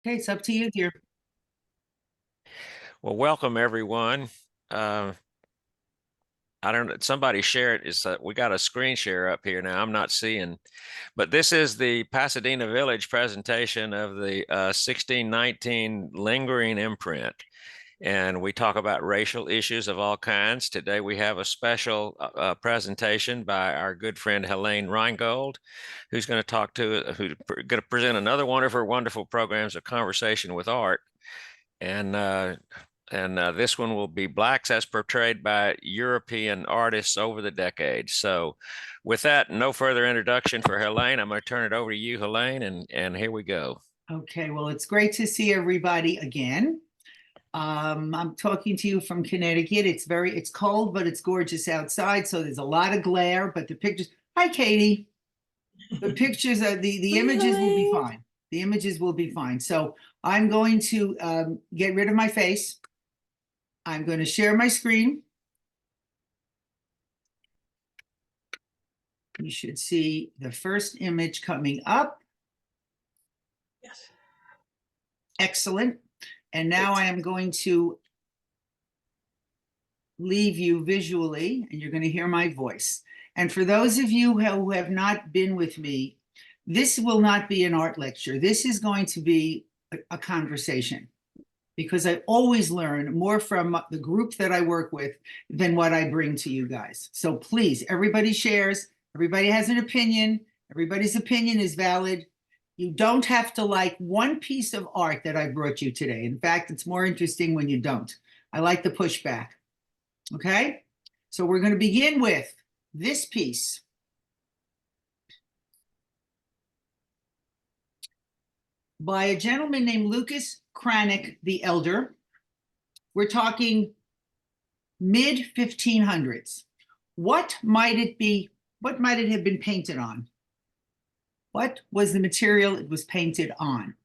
Okay, it's up to you, dear. Well, welcome everyone. Uh, I don't know, somebody share it. We got a screen share up here now. I'm not seeing, but this is the Pasadena Village presentation of the 1619 lingering imprint. And we talk about racial issues of all kinds. Today we have a special presentation by our good friend Helane Rheingold, who's going to going to present another one of her wonderful programs of conversation with art. And this one will be Blacks as portrayed by European artists over the decades. So with that, no further introduction for Helane. I'm going to turn it over to you, Helane, and here we go. Okay, well, it's great to see everybody again. I'm talking to you from Connecticut. It's cold, but it's gorgeous outside. So there's a lot of glare, but the pictures, hi, Katie. The pictures are the images will be fine. The images will be fine. So I'm going to get rid of my face. I'm going to share my screen. You should see the first image coming up. Yes. Excellent. And now I am going to leave you visually, and you're going to hear my voice. And for those of you who have not been with me, this will not be an art lecture. This is going to be a conversation, because I always learn more from the group that I work with than what I bring to you guys. So please, everybody shares, everybody has an opinion, everybody's opinion is valid. You don't have to like one piece of art that I brought you today. In fact, it's more interesting when you don't. I like the pushback. Okay? So we're going to begin with this piece. By a gentleman named Lucas Cranach the Elder. We're talking mid 1500s. What might it be? What might it have been painted on? What was the material it was painted on?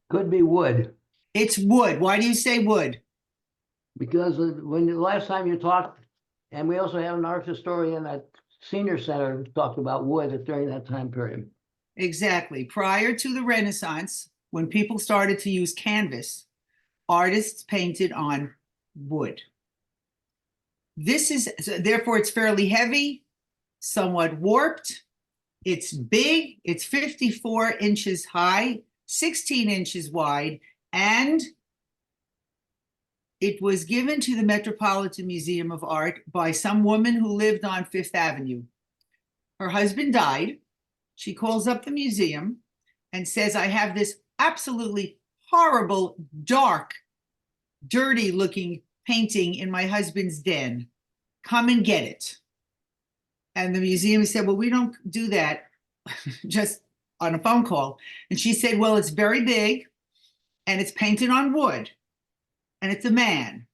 Could be wood, It's wood. Why do you say wood? because when the last time you talked, and we also have an art historian at Senior Center who talked about wood during that time period. Exactly. Prior to the Renaissance, when people started to use canvas, artists painted on wood. This is, therefore, it's fairly heavy, somewhat warped. It's big. It's 54 inches high, 16 inches wide, and it was given to the Metropolitan Museum of Art by some woman who lived on Fifth Avenue. Her husband died. She calls up the museum and says, I have this absolutely horrible, dark, dirty looking painting in my husband's den. Come and get it. And the museum said, well, we don't do that just on a phone call. And she said, well, it's very big and it's painted on wood and it's a man.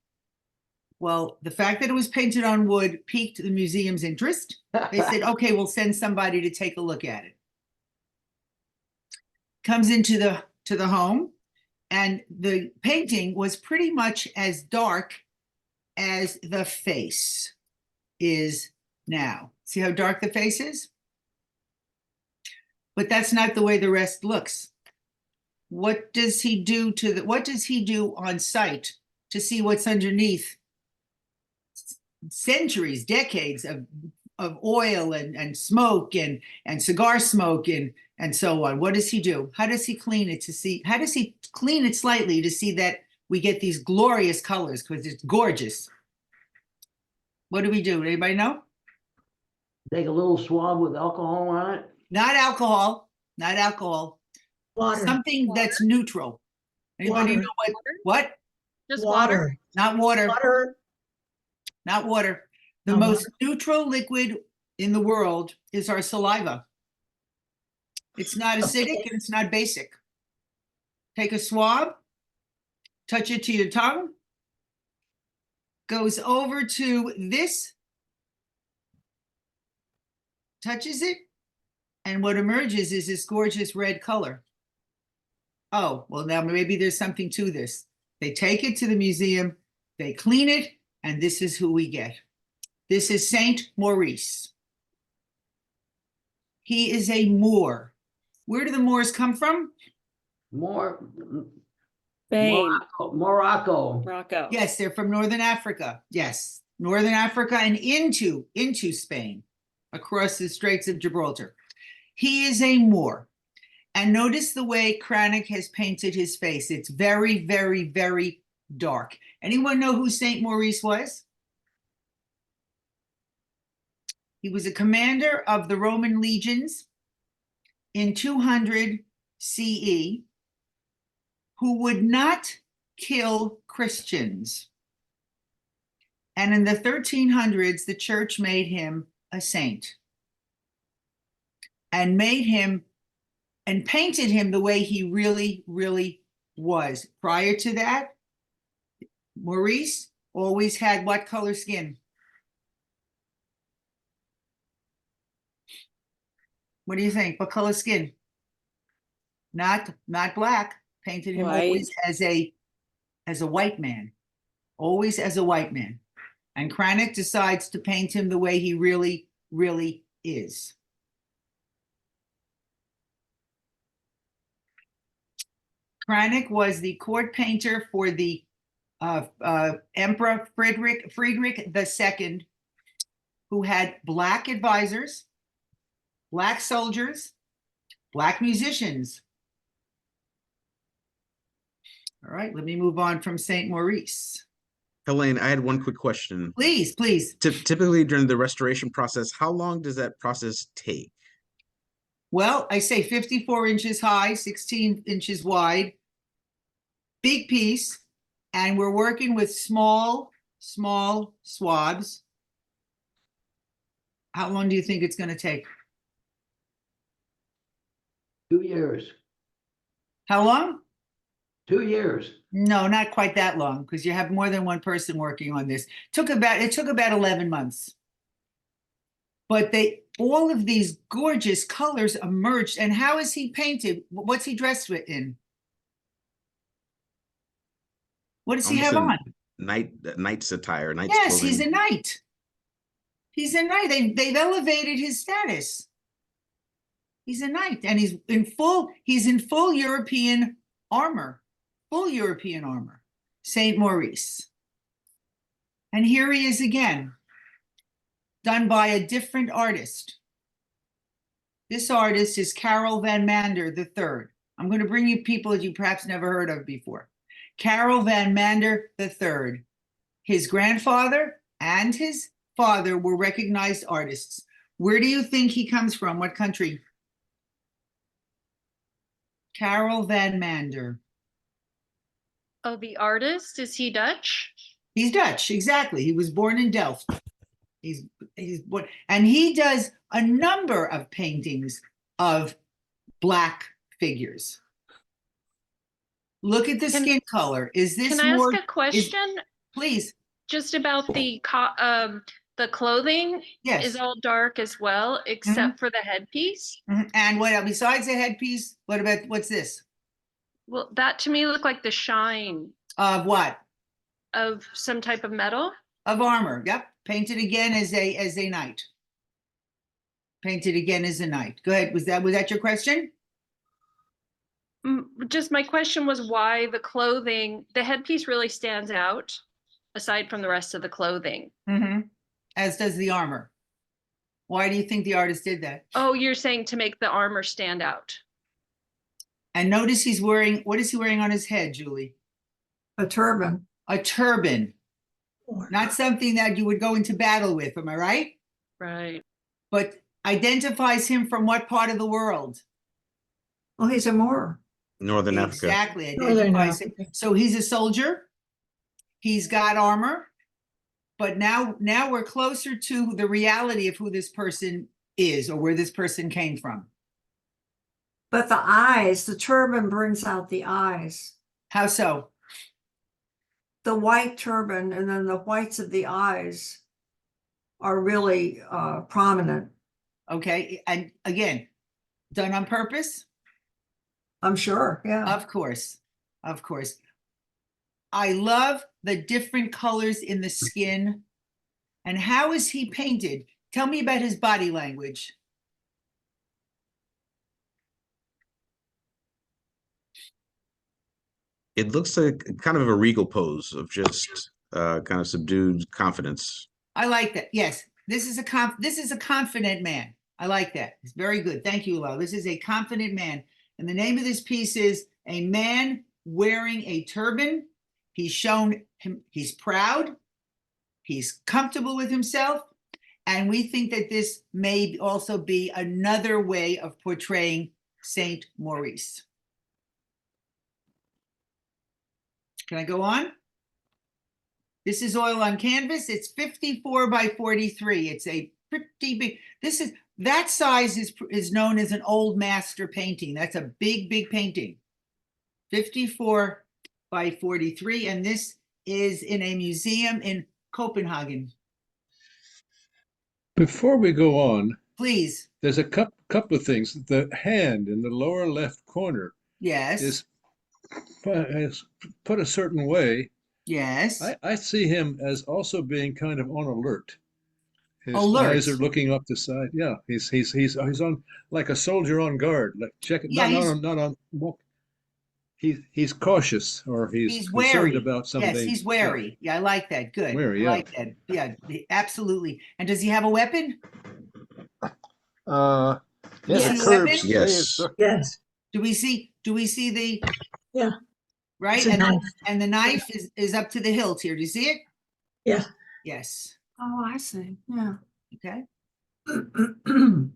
Well, the fact that it was painted on wood piqued the museum's interest. They said, okay, we'll send somebody to take a look at it. Comes into the home, and the painting was pretty much as dark as the face is now. See how dark the face is? But that's not the way the rest looks. What does he do on site to see what's underneath centuries, decades of oil and smoke and cigar smoke and so on? What does he do? How does he clean it how does he clean it slightly to see that we get these glorious colors, because it's gorgeous? What do we do? Anybody know? Take a little swab with alcohol on it. Not alcohol, not alcohol. Water. Something that's neutral. Anybody Water. know what? Just water. Not water. Water. Not water. The No most water. neutral liquid in the world is our saliva. It's not acidic and it's not basic. Take a swab, touch it to your tongue, goes over to this, touches it, and what emerges is this gorgeous red color. Oh, well, now maybe there's something to this. They take it to the museum, they clean it, and this is who we get. This is Saint Maurice. He is a Moor. Where do the Moors come from? More, Spain, Morocco. Morocco. Yes, they're from Northern Africa. Yes, Northern Africa and into Spain, across the Straits of Gibraltar. He is a Moor. And notice the way Cranach has painted his face. It's very, very, very dark. Anyone know who Saint Maurice was? He was a commander of the Roman legions in 200 CE who would not kill Christians. And in the 1300s, the church made him a saint and made him and painted him the way he really, really was. Prior to that, Maurice always had what color skin? What do you think? What color skin? Not black. Painted him always as a white man. Always as a white man. And Cranach decides to paint him the way he really, really is. Cranach was the court painter for the Emperor Friedrich II, who had black advisors, black soldiers, black musicians. All right, let me move on from Saint Maurice. Helane, I had one quick question. Please, please. Typically during the restoration process, how long does that process take? Well, I say 54 inches high, 16 inches wide, big piece, and we're working with small swabs. How long do you think it's going to take? 2 years. How long? 2 years. No, not quite that long, because you have more than one person working on this. It took about 11 months. But all of these gorgeous colors emerged. And how is he painted? What's he dressed in? What does he have on? Knight's attire. Knight's Yes, clothing. he's a knight. He's a knight. They've elevated his status. He's a knight, and he's in full European armor. Full European armor. Saint Maurice. And here he is again, done by a different artist. This artist is Carol van Mander III. I'm going to bring you people that you perhaps never heard of before. Carol van Mander III. His grandfather and his father were recognized artists. Where do you think he comes from? What country? Carol van Mander. Oh, the artist, is he Dutch? He's Dutch, exactly. He was born in Delft. He's born, and he does a number of paintings of black figures. Look at the skin color. Is this Can I more? ask a question? Please. Just about the clothing Yes. is all dark as well, except for the headpiece. And what besides the headpiece? What's this? Well, that to me looked like the shine Of what? of some type of metal. Of armor. Yep. Painted again as a knight. Painted again as a knight. Go ahead. Was that your question? Just my question was why the headpiece really stands out aside from the rest of the clothing. As does the armor. Why do you think the artist did that? Oh, you're saying to make the armor stand out. And notice what is he wearing on his head, Julie? A turban. A turban. Not something that you would go into battle with, am I right? Right. But identifies him from what part of the world? Well, he's a Moor. Northern Africa. Exactly. Northern Identifies him. Africa. So he's a soldier. He's got armor. But now we're closer to the reality of who this person is or where this person came from. But the eyes, the turban brings out the eyes. How so? The white turban and then the whites of the eyes are really prominent. Okay. And again, done on purpose? I'm sure, yeah. Of course. Of course. I love the different colors in the skin. And how is he painted? Tell me about his body language. It looks like kind of a regal pose of just kind of subdued confidence. I like that. Yes, this is a confident man. I like that. It's very good. Thank you, Lo. This is a confident man. And the name of this piece is A Man Wearing a Turban. He's shown him, he's proud, he's comfortable with himself, and we think that this may also be another way of portraying Saint Maurice. Can I go on? This is oil on canvas. It's 54 by 43. It's a pretty big, that size is known as an old master painting. That's a big, big painting. 54 by 43. And this is in a museum in Copenhagen. Before we go on, Please. there's a couple of things. The hand in the lower left corner Yes. is put a certain way. Yes. I see him as also being kind of on alert. His Alert. eyes are looking up the side. Yeah, he's on like a soldier on guard. Like check it. Yeah, not on. He's cautious, or he's wary concerned about something. Yes, he's wary. Yeah, I like that. Good. Wary, I yeah. like that. Yeah, absolutely. And does he have a weapon? Yes, Yeah. curbs. Yes. Yes. Do we see the? Yeah. Right, It's a knife. and the knife is up to the hilt here. Do you see it? Yeah. Yes. Oh, I see. Yeah. Okay. Can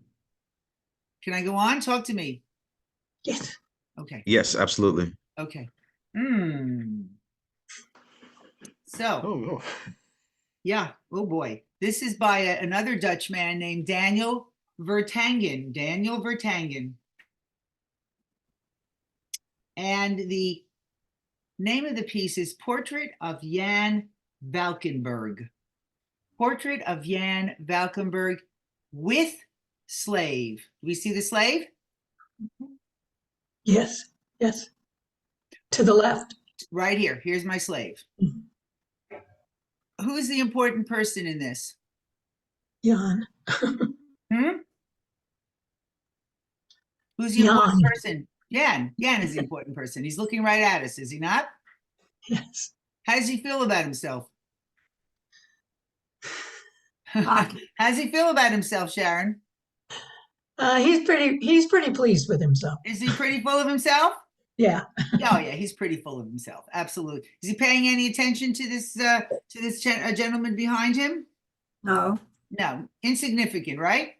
I go on? Talk to me. Yes. Okay. Yes, absolutely. Okay. So, Oh, yeah. Oh boy. This is by another Dutch man named Daniel Vertangen. Daniel Vertangen. And the name of the piece is Portrait of Jan Valkenburg. Portrait of Jan Valkenburg with slave. Do we see the slave? Yes. Yes. To the left. Right here. Here's my slave. Mhm. Who's the important person in this? Jan. Hmm? Who's the important Jan. person? Jan. Jan is the important person. He's looking right at us, is he not? Yes. How does he feel about himself? Ah. How does he feel about himself, Sharon? He's pretty pleased with himself. Is he pretty full of himself? Yeah. Oh yeah, he's pretty full of himself. Absolutely. Is he paying any attention to this gentleman behind him? No. No, insignificant, right?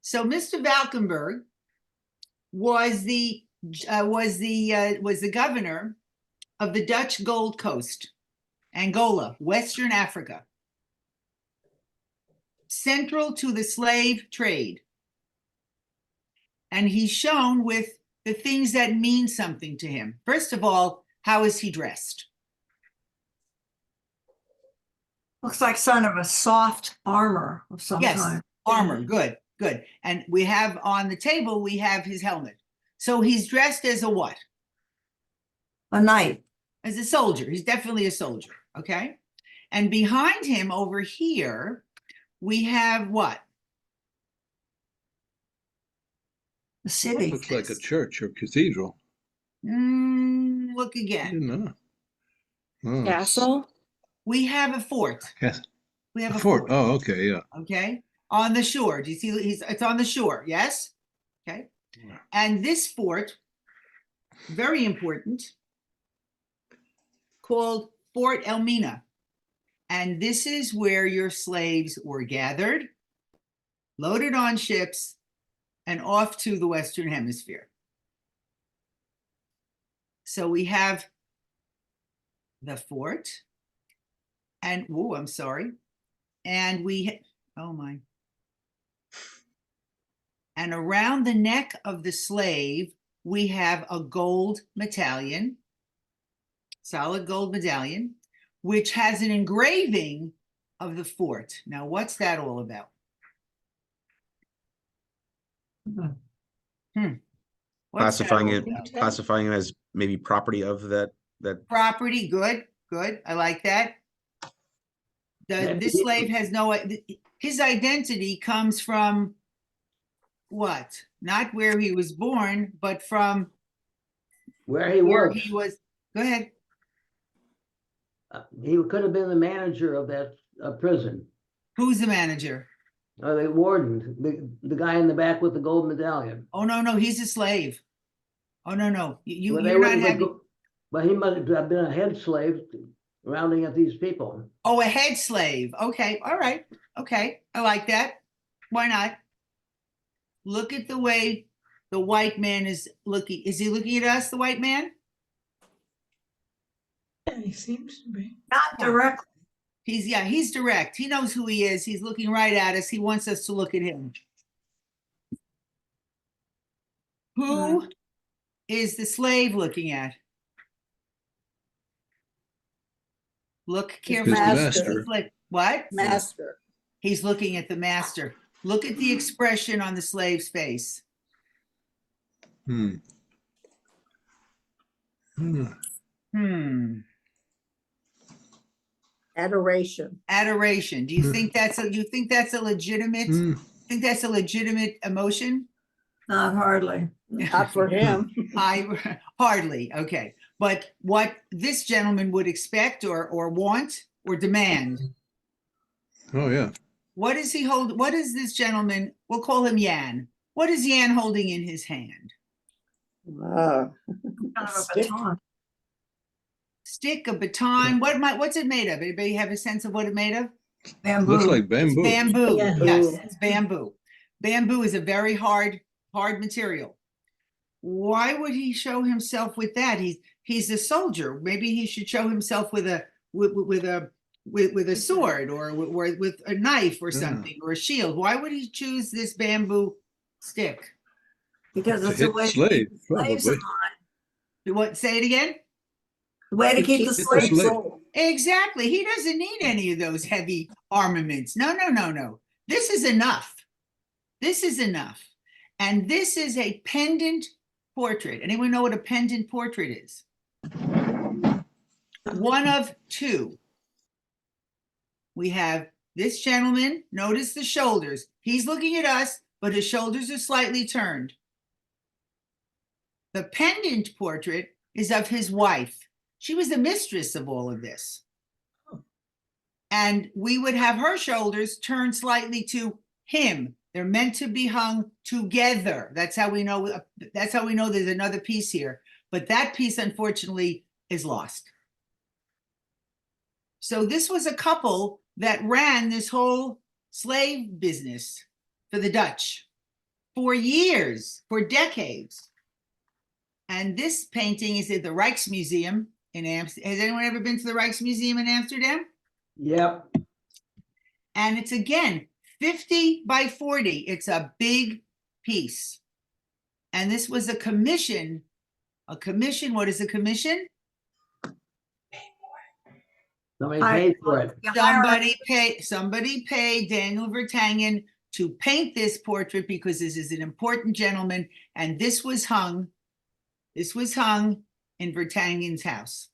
So Mr. Valkenburg was the governor of the Dutch Gold Coast, Angola, Western Africa, central to the slave trade. And he's shown with the things that mean something to him. First of all, how is he dressed? Looks like some of a soft armor of some Yes, kind. armor, good, good. And we have on the table, we have his helmet. So he's dressed as a what? A knight. As a soldier. He's definitely a soldier, okay? And behind him over here, we have what? The city. looks like a church or cathedral. Look I again. didn't know. Oh, Castle. We have a fort. yes. We have A a fort. fort. Oh, okay, yeah. Okay, on the shore. Do you see? It's on the shore. Yes. Okay. And this fort, very important, called Fort Elmina. And this is where your slaves were gathered, loaded on ships, and off to the Western Hemisphere. So we have the fort, and I'm sorry. And oh my. And around the neck of the slave, we have a gold medallion, solid gold medallion, which has an engraving of the fort. Now, what's that all about? What's that Classifying all it, about? classifying it as maybe property of that. Property, good, good. I like that. This slave has his identity comes from what? Not where he was born, but from Where he where works. he was. Go ahead. He could have been the manager of that prison. Who's the manager? The warden, the guy in the back with the gold medallion. Oh, no, he's a slave. Oh, no. Well, they You're not wouldn't have having, go- But he must have been a head slave rounding up these people. oh, a head slave. Okay, all right. Okay, I like that. Why not? Look at the way the white man is looking. Is he looking at us, the white man? Yeah, he seems to be. Not directly. He's direct. He knows who he is. He's looking right at us. He wants us to look at him. Who is the slave looking at? Look carefully. master. What? Master. He's looking at the master. Look at the expression on the slave's face. Hmm. Hmm. Adoration. Adoration. Do you think that's a legitimate? Hmm. Think that's a legitimate emotion? Not hardly. Not for him. I hardly. Okay. But what this gentleman would expect or want or demand, Oh, yeah. what is he hold? What is this gentleman? We'll call him Yan. What is Yan holding in his hand? Ah, Kind of a Stick. baton. Stick, a baton. What's it made of? Anybody have a sense of what it's made of? Bamboo. Looks like It's bamboo. bamboo. Yeah. Yes, it's bamboo. Bamboo is a very hard material. Why would he show himself with that? He's a soldier. Maybe he should show himself with a sword or with a knife or Yeah. something or a shield. Why would he choose this bamboo stick? Because To it's a hit way to slave, keep the slaves probably. in line. What? Say it again. The way to keep the the slaves in slave. line. Exactly. He doesn't need any of those heavy armaments. No. This is enough. This is enough. And this is a pendant portrait. Anyone know what a pendant portrait is? One of two. We have this gentleman. Notice the shoulders. He's looking at us, but his shoulders are slightly turned. The pendant portrait is of his wife. She was the mistress of all of this. And we would have her shoulders turned slightly to him. They're meant to be hung together. That's how we know there's another piece here. But that piece, unfortunately, is lost. So this was a couple that ran this whole slave business for the Dutch for years, for decades. And this painting is at the Rijksmuseum in Amsterdam. Has anyone ever been to the Rijksmuseum in Amsterdam? Yep. And it's again 50 by 40. It's a big piece. And this was a commission. A commission, what is a commission? Somebody paid for it. You hire Somebody paid Daniel Vertangen to paint this portrait because this is an important gentleman. And this was hung in Vertangen's house.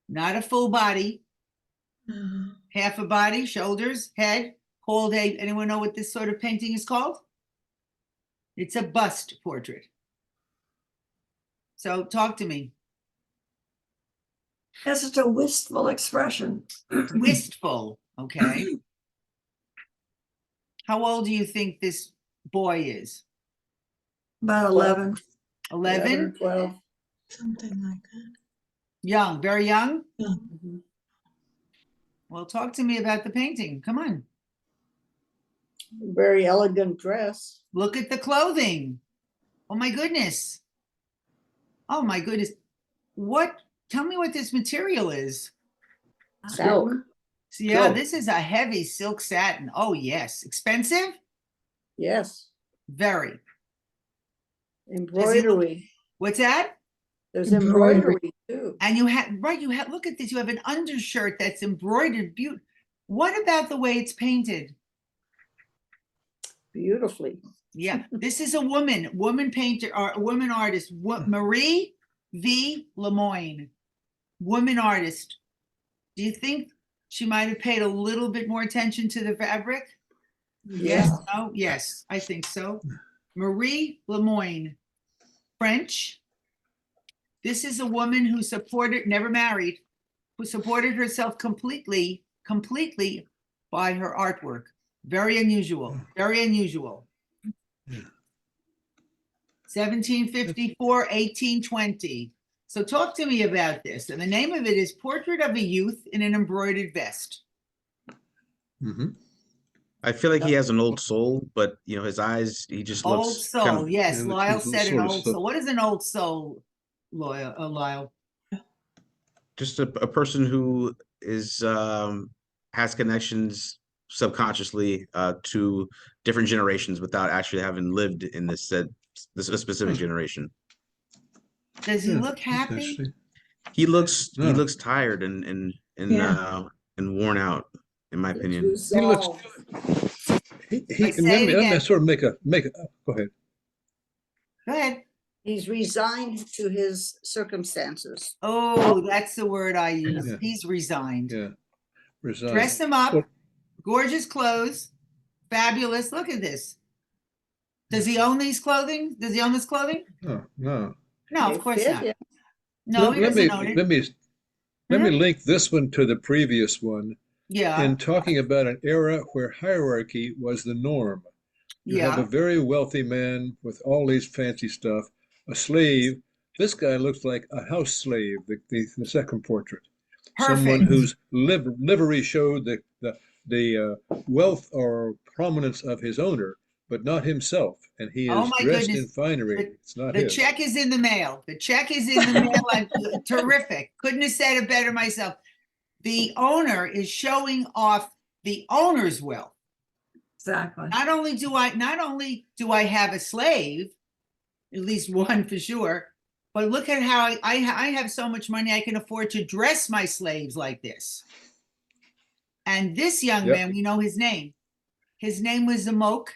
Not a full body, half a body, shoulders, head, called anyone know what this sort of painting is called? It's a bust portrait. So talk to me. It's just a wistful expression. Wistful, okay. How old do you think this boy is? About 11. 11? 12. Something like that. Young, very young? Yeah. Mhm. Well, talk to me about the painting. Come on. Very elegant dress. Look at the clothing. Oh my goodness. Oh my goodness. Tell me what this material is. Silk. So, yeah, Silk. this is a heavy silk satin. Oh yes. Expensive? Yes. Very. Embroidery. What's that? There's Embroidery. embroidery too. And you have look at this. You have an undershirt that's embroidered. What about the way it's painted? Beautifully. Yeah, this is a woman painter or a woman artist, Marie V. Lemoyne. woman artist. Do you think she might have paid a little bit more attention to the fabric? Yes, no, yes, I think so. Marie Lemoyne, French. This is a woman who supported, never married, who supported herself completely by her artwork. Very unusual, very unusual. 1754, 1820. So talk to me about this. And the name of it is Portrait of a Youth in an Embroidered Vest. Hmm. I feel like he has an old soul, but you know, his eyes, he just Old looks soul, kind of yes. Yeah, Lyle he's said an sort of old so- soul. What is an old soul, Lyle? just a person who is has connections subconsciously to different generations without actually having lived in this specific generation. Does he Yeah, look that's happy? interesting. He No. looks tired and worn out, in my opinion. He looks. Resolve. He Say it let me again. sort of make a go ahead. Go ahead. He's resigned to his circumstances. Oh, that's the word I use. Yeah. He's resigned. Yeah, resigned. Dress him up, Well, gorgeous clothes, fabulous. Look at this. Does he own these clothing? Does he own this clothing? no, no. No, They of course fit not. him. No, he let me doesn't own it. let me link this one to the previous one Yeah, in talking about an era where hierarchy was the norm. You have a yeah. very wealthy man with all these fancy stuff, a slave. This guy looks like a house slave, the second portrait. Someone Perfect. whose livery showed the wealth or prominence of his owner, but not himself. And he Oh is my dressed goodness. in finery. The- It's not The his. check is in the mail. The check is in the mail. Terrific. Couldn't have said it better myself. The owner is showing off the owner's wealth. Exactly. Not only do I have a slave, at least one for sure, but look at how I have so much money I can afford to dress my slaves like this. And this young Yep. man, we know his name. His name was Zamoke,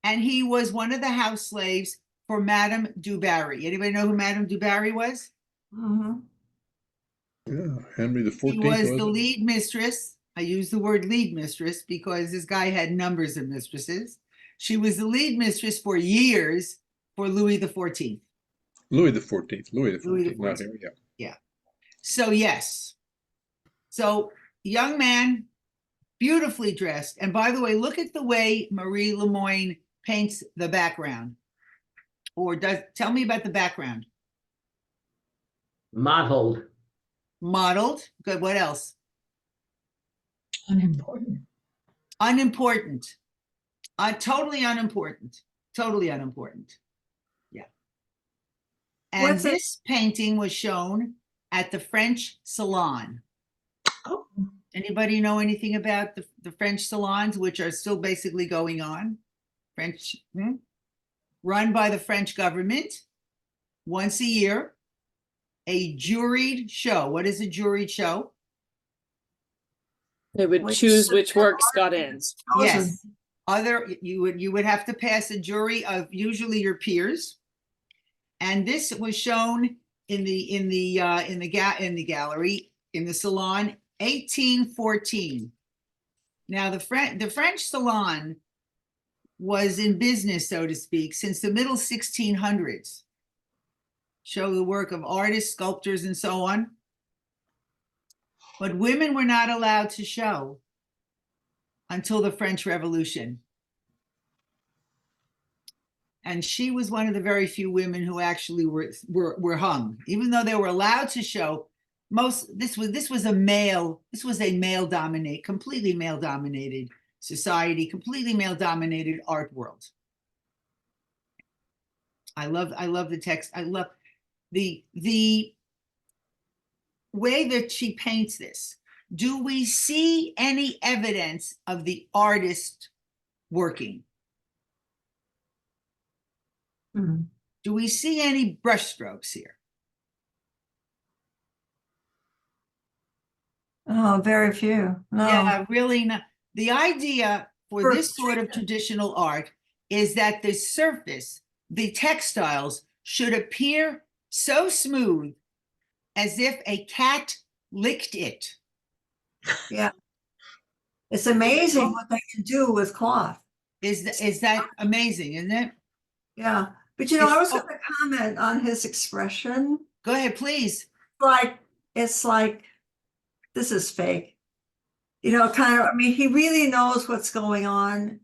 and he was one of the house slaves for Madame du Barry. Anybody know who Madame du Barry was? Mhm. Yeah, Henry the He 14th was was the it? lead mistress. I use the word lead mistress because this guy had numbers of mistresses. She was the lead mistress for years for Louis the 14th. Louis the 14th. Louis the Louis the 14th, not 14th. Henry. Yeah. So yes. So young man, beautifully dressed. And by the way, look at the way Marie Lemoyne paints the background. Or tell me about the background. Mottled. Modeled. Good. What else? Unimportant. Unimportant. Totally unimportant. Totally unimportant. Yeah. And What's it- this painting was shown at the French Salon. Oh, Anybody know anything about the French salons, which are still basically going on? French, run by the French government once a year, a juried show. What is a juried show? They would Which choose is which the works got art in. is Yes. You would have to pass a jury of usually your peers. And this was shown in the gallery, in the salon, 1814. Now the French salon was in business, so to speak, since the middle 1600s. Show the work of artists, sculptors, and so on. But women were not allowed to show until the French Revolution. And she was one of the very few women who actually were hung, even though they were allowed to show. This was a completely male dominated society, completely male dominated art world. I love the text. I love the way that she paints this. Do we see any evidence of the artist working? Mhm. Do we see any brushstrokes here? Oh, very few. No. Yeah, really not. The idea for this First sort of traditional art is that the surface, the textiles should appear so smooth as if a cat licked it. Yeah. It's amazing what they can do with cloth. Is that amazing, isn't it? Yeah. But you know, I It's- was going to comment on his expression. Go ahead, please. It's like, this is fake. You know, kind of, I mean, he really knows what's going on.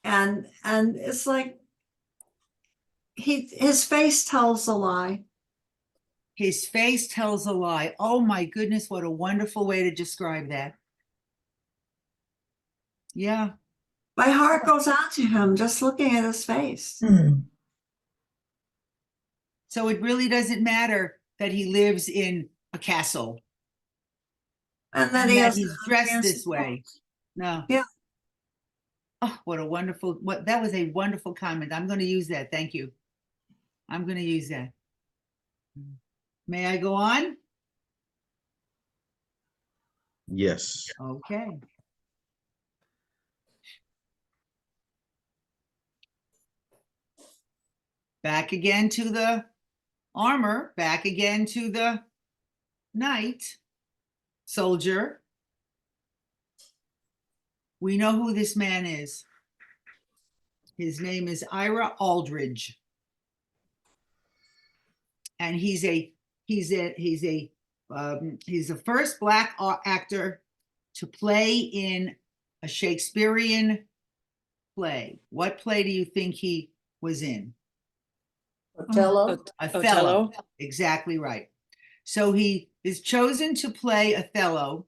And it's like, his face tells a lie. His face tells a lie. Oh my goodness, what a wonderful way to describe that. Yeah. My heart goes out to him just looking at his face. So it really doesn't matter that he lives in a castle And then and he that has he's dressed fancy this way. clothes. No. Yeah. Oh, what a wonderful, that was a wonderful comment. I'm going to use that. Thank you. I'm going to use that. May I go on? Yes. Okay. Back again to the armor, back again to the knight, soldier. We know who this man is. His name is Ira Aldridge. And he's the first Black actor to play in a Shakespearean play. What play do you think he was in? Othello. Othello. Exactly right. So he is chosen to play Othello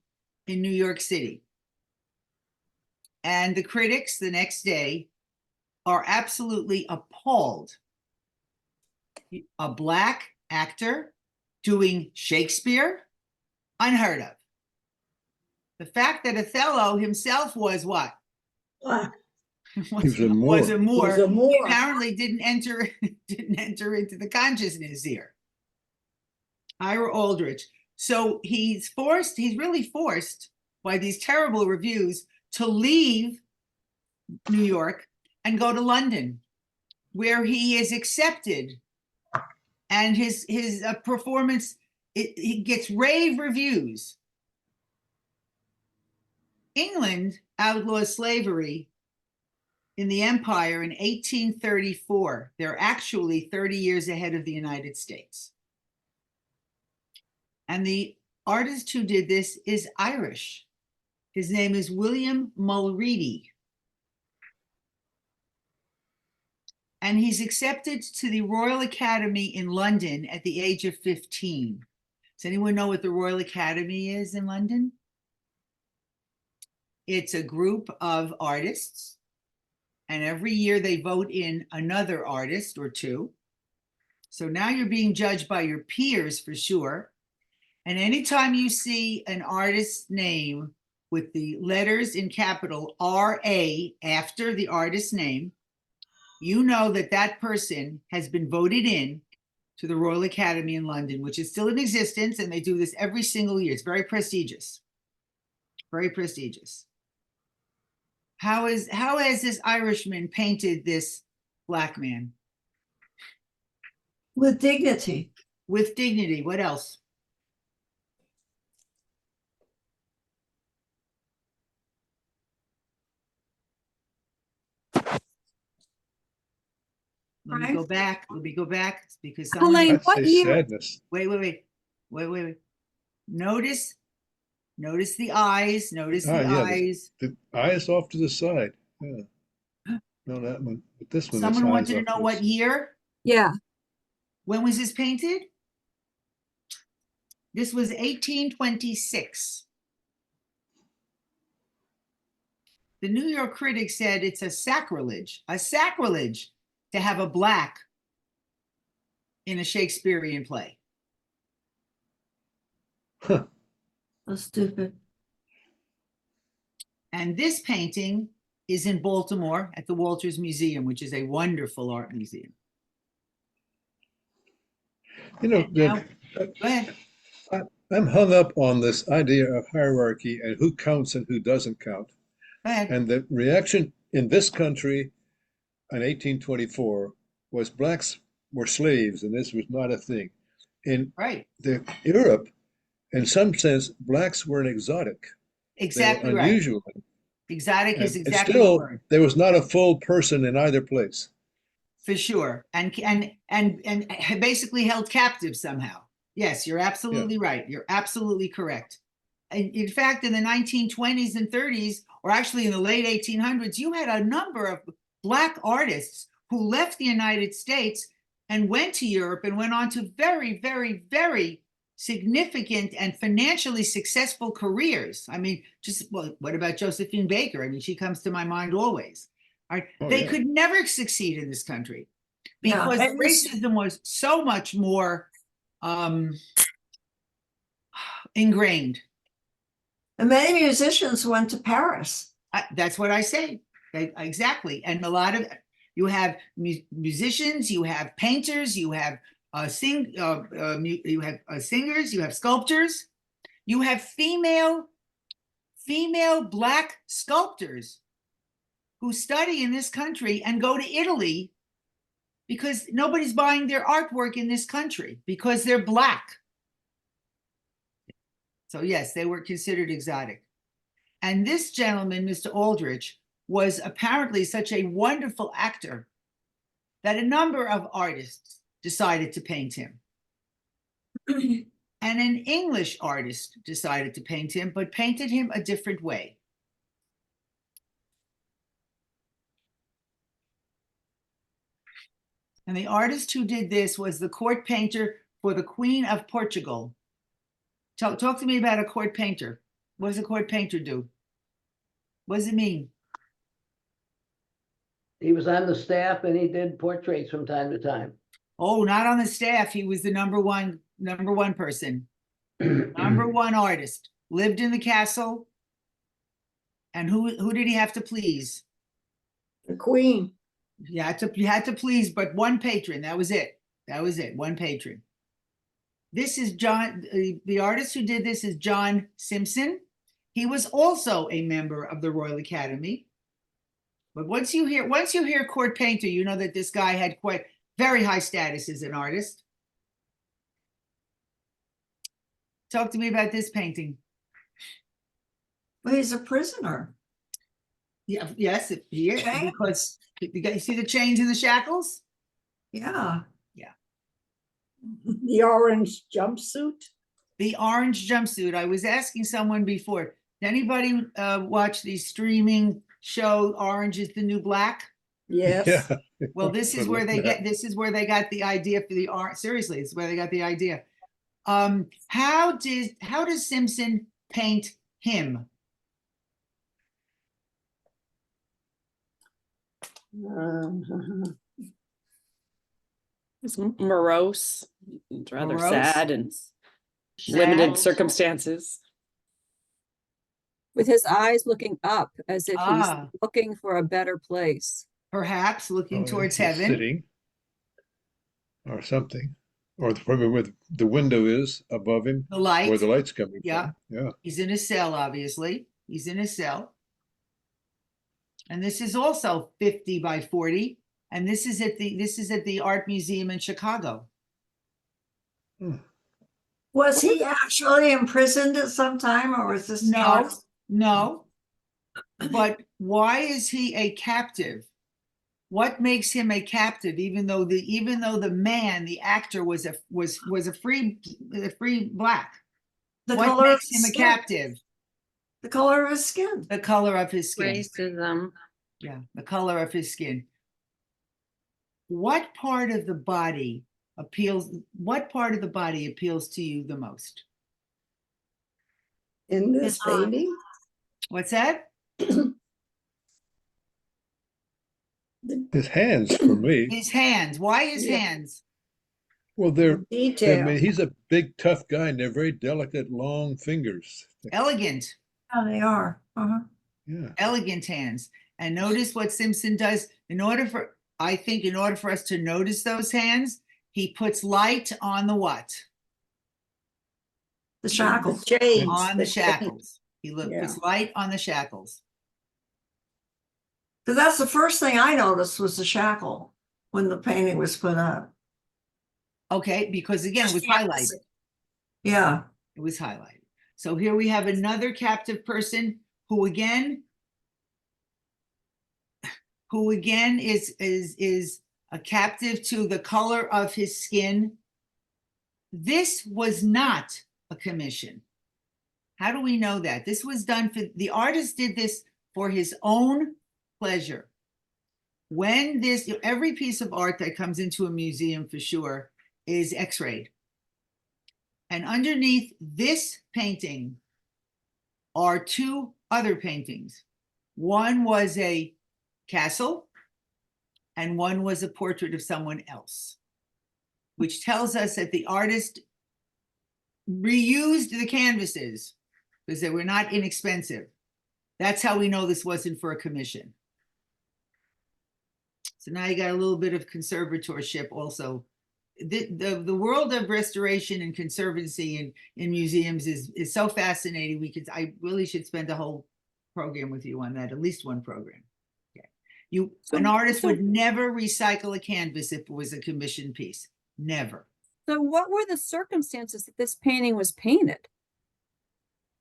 in New York City. And the critics the next day are absolutely appalled. A Black actor doing Shakespeare? Unheard of. The fact that Othello himself was what? Black. was a Moor. Was a Moor. Was a Moor. Apparently didn't enter into the consciousness here. Ira Aldridge. So he's really forced by these terrible reviews to leave New York and go to London, where he is accepted. And his performance, he gets rave reviews. England outlaws slavery in the empire in 1834. They're actually 30 years ahead of the United States. And the artist who did this is Irish. His name is William Mulready. And he's accepted to the Royal Academy in London at the age of 15. Does anyone know what the Royal Academy is in London? It's a group of artists, and every year they vote in another artist or two. So now you're being judged by your peers for sure. And anytime you see an artist's name with the letters in capital R.A. after the artist's name, you know that that person has been voted in to the Royal Academy in London, which is still in existence, and they do this every single year. It's very prestigious. Very prestigious. How has this Irishman painted this Black man? With dignity. With dignity. What else? Let me go back. Let me go back because someone. Helane, I'd what say year? sadness. Wait. Notice the eyes. Notice the Yeah, eyes. the eyes off to the side. Yeah. No, that one. But this one. Someone it's wanted eyes to off know what the- year? Yeah. When was this painted? This was 1826. The New York Critic said it's a sacrilege to have a Black in a Shakespearean play. Huh. That's stupid. And this painting is in Baltimore at the Walters Museum, which is a wonderful art museum. You know, And now- uh, Go ahead. I'm hung up on this idea of hierarchy and who counts and who doesn't count. Go ahead. And the reaction in this country in 1824 was blacks were slaves and this was not a thing. in Right. Europe, in some sense, blacks were an exotic. They were Exactly right. unusual. Exotic is And exactly the still, word. there was not a full person in either place. For sure. And basically held captive somehow. Yes, you're absolutely right. You're absolutely correct. And in fact, in the 1920s and 30s, or actually in the late 1800s, you had a number of Black artists who left the United States and went to Europe and went on to very, very, very significant and financially successful careers. I mean, what about Josephine Baker? I mean, she comes to my mind always. All right. Oh, They yeah. could never succeed in this country Yeah, because and this- racism was so much more ingrained. And many musicians went to Paris. That's what I say. Exactly. And a lot of you have musicians, you have painters, you have singers, you have sculptors, you have female Black sculptors who study in this country and go to Italy because nobody's buying their artwork in this country because they're Black. So yes, they were considered exotic. And this gentleman, Mr. Aldrich, was apparently such a wonderful actor that a number of artists decided to paint him. And an English artist decided to paint him, but painted him a different way. And the artist who did this was the court painter for the Queen of Portugal. Talk to me about a court painter. What does a court painter do? What does it mean? He was on the staff and he did portraits from time to time. Oh, not on the staff. He was the number one person, number one artist. Lived in the castle. And who did he have to please? The Queen. You had to please, but one patron. That was it. That was it. One patron. This is John. The artist who did this is John Simpson. He was also a member of the Royal Academy. But once you hear court painter, you know that this guy had quite very high status as an artist. Talk to me about this painting. Well, he's a prisoner. Yeah, yes, he is, because you see the chains and the shackles? Yeah. The orange jumpsuit. The orange jumpsuit. I was asking someone before, did anybody watch the streaming show Orange is the New Black? Yes. Yeah. Well, this is where they got the idea for the art. Seriously, it's where they got the idea. How does Simpson paint him? It's morose, it's rather Morose? sad and Sad? limited circumstances. With his eyes looking up as if Ah. he's looking for a better place. Perhaps looking towards He's heaven. sitting or something, or probably where the window is above him, The light. where the light's coming Yeah. from. Yeah. He's in a cell, obviously. He's in a cell. And this is also 50 by 40. And this is at the Art Museum in Chicago. Was he actually imprisoned at some time, or was this No, no. But why is he a captive? What makes him a captive? Even though the man, the actor, was a free Black. the What color of makes his him a skin? captive? The color of his skin. The color of his skin. Racism. Yeah, the color of his skin. What part of the body appeals to you the most? In this His eye. baby. What's that? His hands for me. His hands. Why his Yeah. hands? Well, I Detail. mean, he's a big, tough guy, and they're very delicate, long fingers. Elegant, Yeah, they are. Yeah. elegant hands. And notice what Simpson does. I think in order for us to notice those hands, he puts light on the what? The shackles. The chains. On the chains. shackles. He Yeah. puts light on the shackles. Because that's the first thing I noticed was the shackle when the painting was put up. Okay, because again, it was highlighted. Yeah, It was highlighted. So here we have another captive person who again is a captive to the color of his skin. This was not a commission. How do we know that? This was done for the artist did this for his own pleasure. When this, every piece of art that comes into a museum for sure is x-rayed. And underneath this painting are two other paintings. One was a castle and one was a portrait of someone else, which tells us that the artist reused the canvases because they were not inexpensive. That's how we know this wasn't for a commission. So now you got a little bit of conservatorship also. The world of restoration and conservancy in museums is so fascinating. I really should spend a whole program with you on that, at least one program. Okay. An artist would never recycle a canvas if it was a commissioned piece. Never. So what were the circumstances that this painting was painted?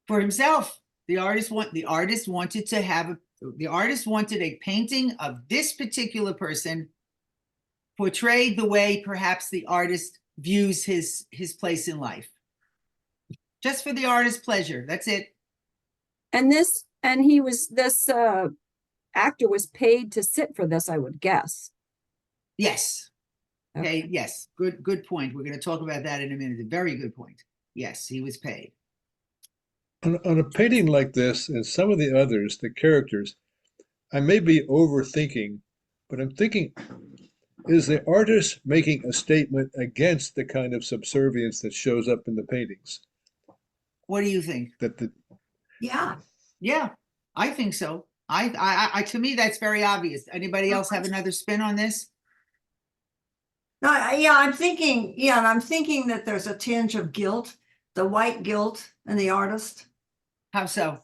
For himself. The artist wanted a painting of this particular person portrayed the way perhaps the artist views his place in life. Just for the artist's pleasure. That's it. And this actor was paid to sit for this, I would guess. Yes. Okay. Yes. Good point. We're going to talk about that in a minute. A very good point. Yes, he was paid. On a painting like this and some of the others, the characters, I may be overthinking, but I'm thinking, is the artist making a statement against the kind of subservience that shows up in the paintings? What do you think? yeah. Yeah, I think so. I to me, that's very obvious. Anybody else have another spin on this? No, yeah, I'm thinking that there's a tinge of guilt, the white guilt in the artist. How so?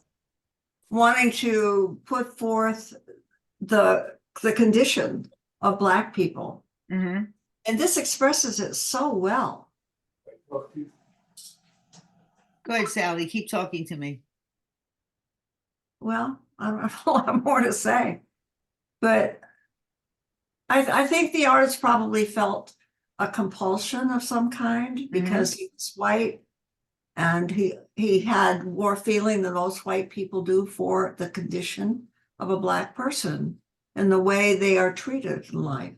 Wanting to put forth the condition of Black people. Mm-hmm. And this expresses it so well. Go ahead, Sally. Keep talking to me. Well, I don't have a lot more to say, but I think the artist probably felt a compulsion of some kind because he was white and he had more feeling than most white people do for the condition of a Black person and the way they are treated in life.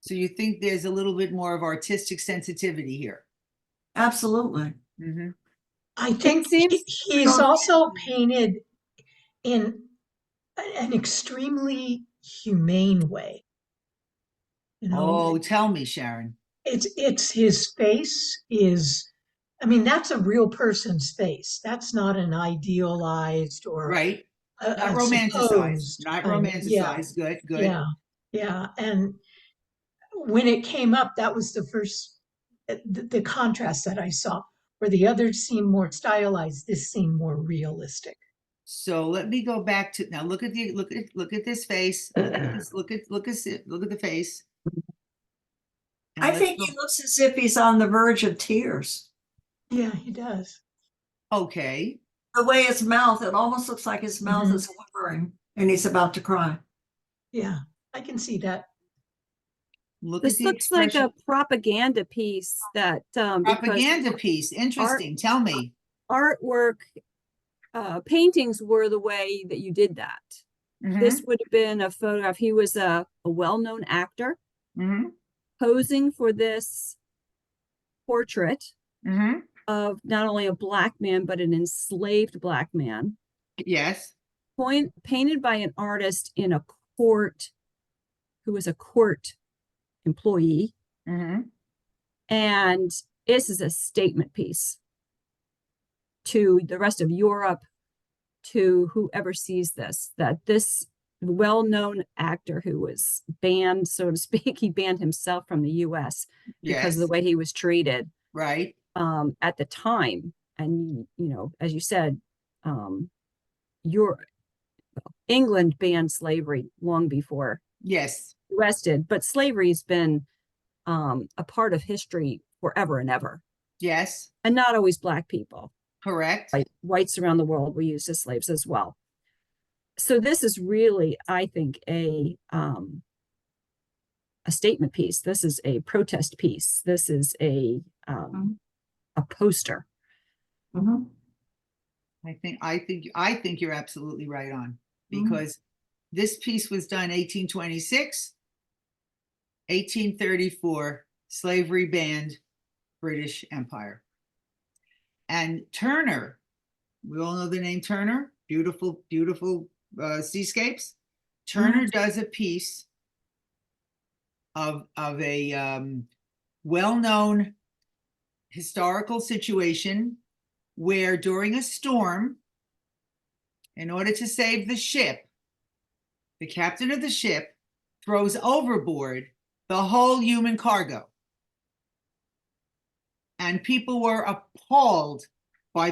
So you think there's a little bit more of artistic sensitivity here? Absolutely. Mm-hmm. I think he's also painted in an extremely humane way. You know, Oh, tell me, Sharon. it's his face is, I mean, that's a real person's face. That's not an idealized or Right. a Not romanticized. supposed Not kind of- romanticized. Good, good. Yeah, yeah. And when it came up, that was the first, the contrast that I saw, where the others seemed more stylized, this seemed more realistic. So let me go back to now. Look at this face. Look at the face. And I let's think go- he looks as if he's on the verge of tears. Yeah, he does. Okay. The way his mouth, it almost looks like his mouth is quivering and he's about to cry. Yeah, I can see that. Look This at the looks like a expression. propaganda piece that Propaganda piece. Interesting. Tell me. artwork, paintings were the way that you did that. Mhm. This would have been a photograph. He was a well-known actor Mhm. posing for this portrait Mhm. of not only a Black man, but an enslaved Black man. Yes. Painted by an artist in a court who was a court employee. Mhm. And this is a statement piece to the rest of Europe, to whoever sees this, that this well-known actor who was banned, so to speak, he banned himself from the US because of the Yes. way he was treated Right. at the time. And, you know, as you said, England banned slavery long before Yes. US did, but slavery has been a part of history forever and ever, Yes, and not always Black people. correct. Whites around the world were used as slaves as well. So this is really, I think, a statement piece. This is a protest piece. This is a poster. Mhm. I think you're absolutely right on, because this piece was done 1826, 1834, slavery banned, British Empire. And Turner, we all know the name Turner, beautiful, beautiful seascapes. Turner does a piece of a well-known historical situation where during a storm, in order to save the ship, the captain of the ship throws overboard the whole human cargo. And people were appalled by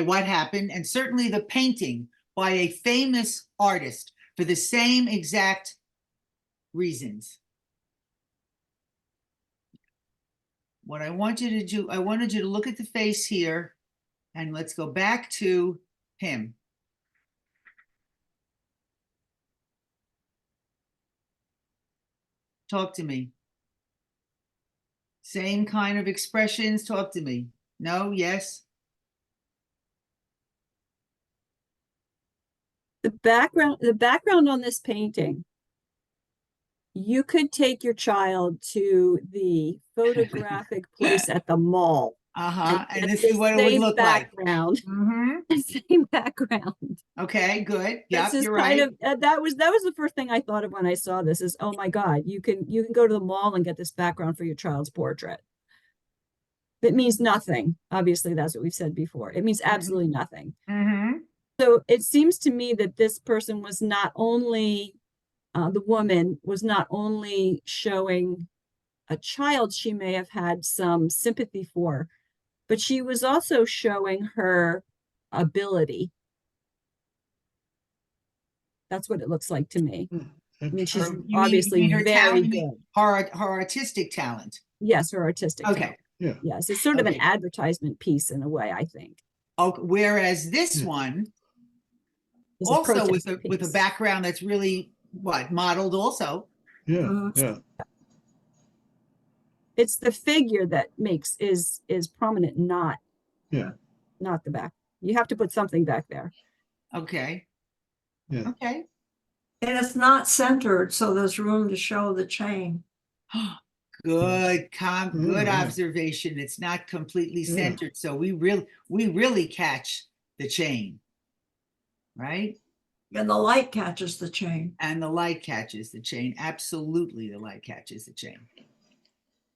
what happened, and certainly the painting by a famous artist for the same exact reasons. What I want you to do, I wanted you to look at the face here, and let's go back to him. Talk to me. Same kind of expressions, talk to me. No, yes? The background on this painting, you could take your child to the photographic place at the mall. And this is what it would look like. Same background. Okay, good. This Yep, is you're kind right. of that was the first thing I thought of when I saw this is, oh my God, you can go to the mall and get this background for your child's portrait. It means nothing. Obviously, that's what we've said before. It means absolutely nothing. So it seems to me that this person was not only, the woman was not only showing a child she may have had some sympathy for, but she was also showing her ability. That's what it looks like to me. I mean, she's obviously her very talent, good. her artistic talent. Yes, her artistic Okay. talent. Yeah. Yes, it's sort of an advertisement piece in a way, I think. Okay. Whereas this one It's a also with protest a piece. background that's really modeled also. Yeah, yeah. It's the figure that is prominent, not the back. You have to put something back there. Okay. Yeah. Okay. And it's not centered, so there's room to show the chain. Good yeah. observation. It's not completely centered, so we really catch the chain, right? And the light catches the chain. And the light catches the chain. Absolutely, the light catches the chain.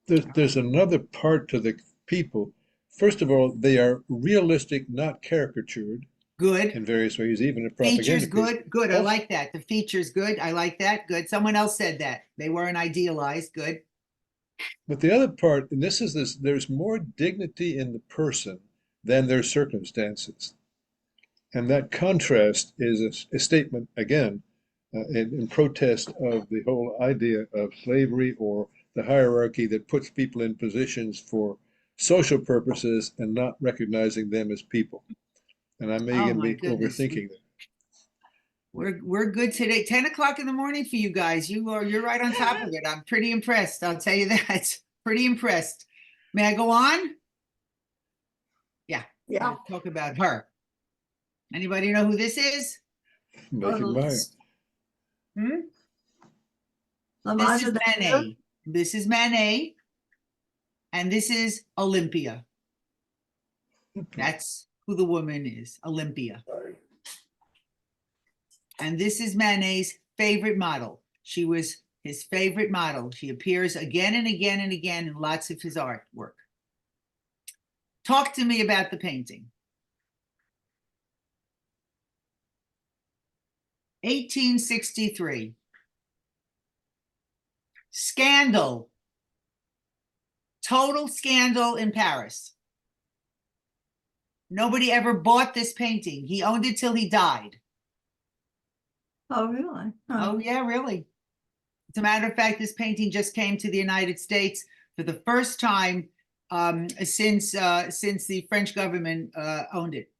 There's another part to the people. First of all, they are realistic, not caricatured. Good. In various ways, even a propaganda Features piece. good. Good. I Also, like that. The features good. I like that. Good. Someone else said that. They weren't idealized. Good. but the other part, and this is this, there's more dignity in the person than their circumstances. And that contrast is a statement, again, in protest of the whole idea of slavery or the hierarchy that puts people in positions for social purposes and not recognizing them as people. And I may Oh again my be goodness. overthinking that. We're good today. 10 o'clock in the morning for you guys. You're right on top of it. I'm pretty impressed. I'll tell you that. Pretty impressed. May I go on? Yeah. Yeah. Let's talk about her. Anybody know who this is? Making Meyer. This is Manet. This is Manet. And this is Olympia. That's who the woman is, Olympia. And this is Manet's favorite model. She was his favorite model. She appears again and again and again in lots of his artwork. Talk to me about the painting. 1863. Scandal. Total scandal in Paris. Nobody ever bought this painting. He owned it till he died. Oh, really? Oh, yeah, really. As a matter of fact, this painting just came to the United States for the first time since the French government owned it.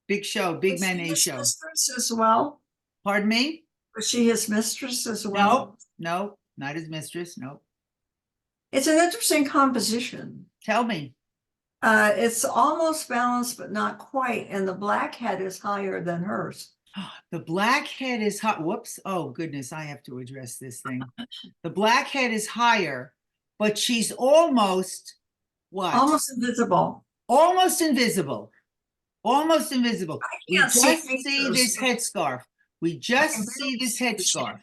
Big show, big Was she matinee his show. mistress as well? Pardon me? Was she his mistress as well? No, not his mistress. No. It's an interesting composition. Tell me. It's almost balanced, but not quite, and the black head is higher than hers. The black head is hot. Whoops. Oh, goodness. I have to address this thing. The black head is higher, but she's almost what? Almost invisible. Almost invisible. Almost invisible. We can't just see see features. this headscarf. We just can see barely this see the headscarf.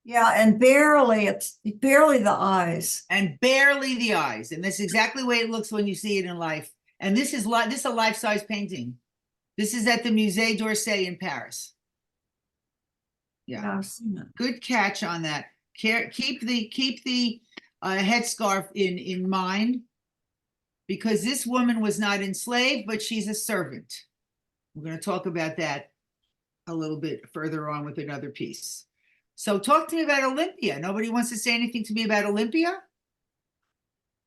Yeah, and barely, it's barely the eyes. And barely the eyes. And that's exactly the way it looks when you see it in life. And this is a life-size painting. This is at the Musée d'Orsay in Paris. Yeah. I've seen it. Good catch on that. Keep the headscarf in mind, because this woman was not enslaved, but she's a servant. We're going to talk about that a little bit further on with another piece. So talk to me about Olympia. Nobody wants to say anything to me about Olympia?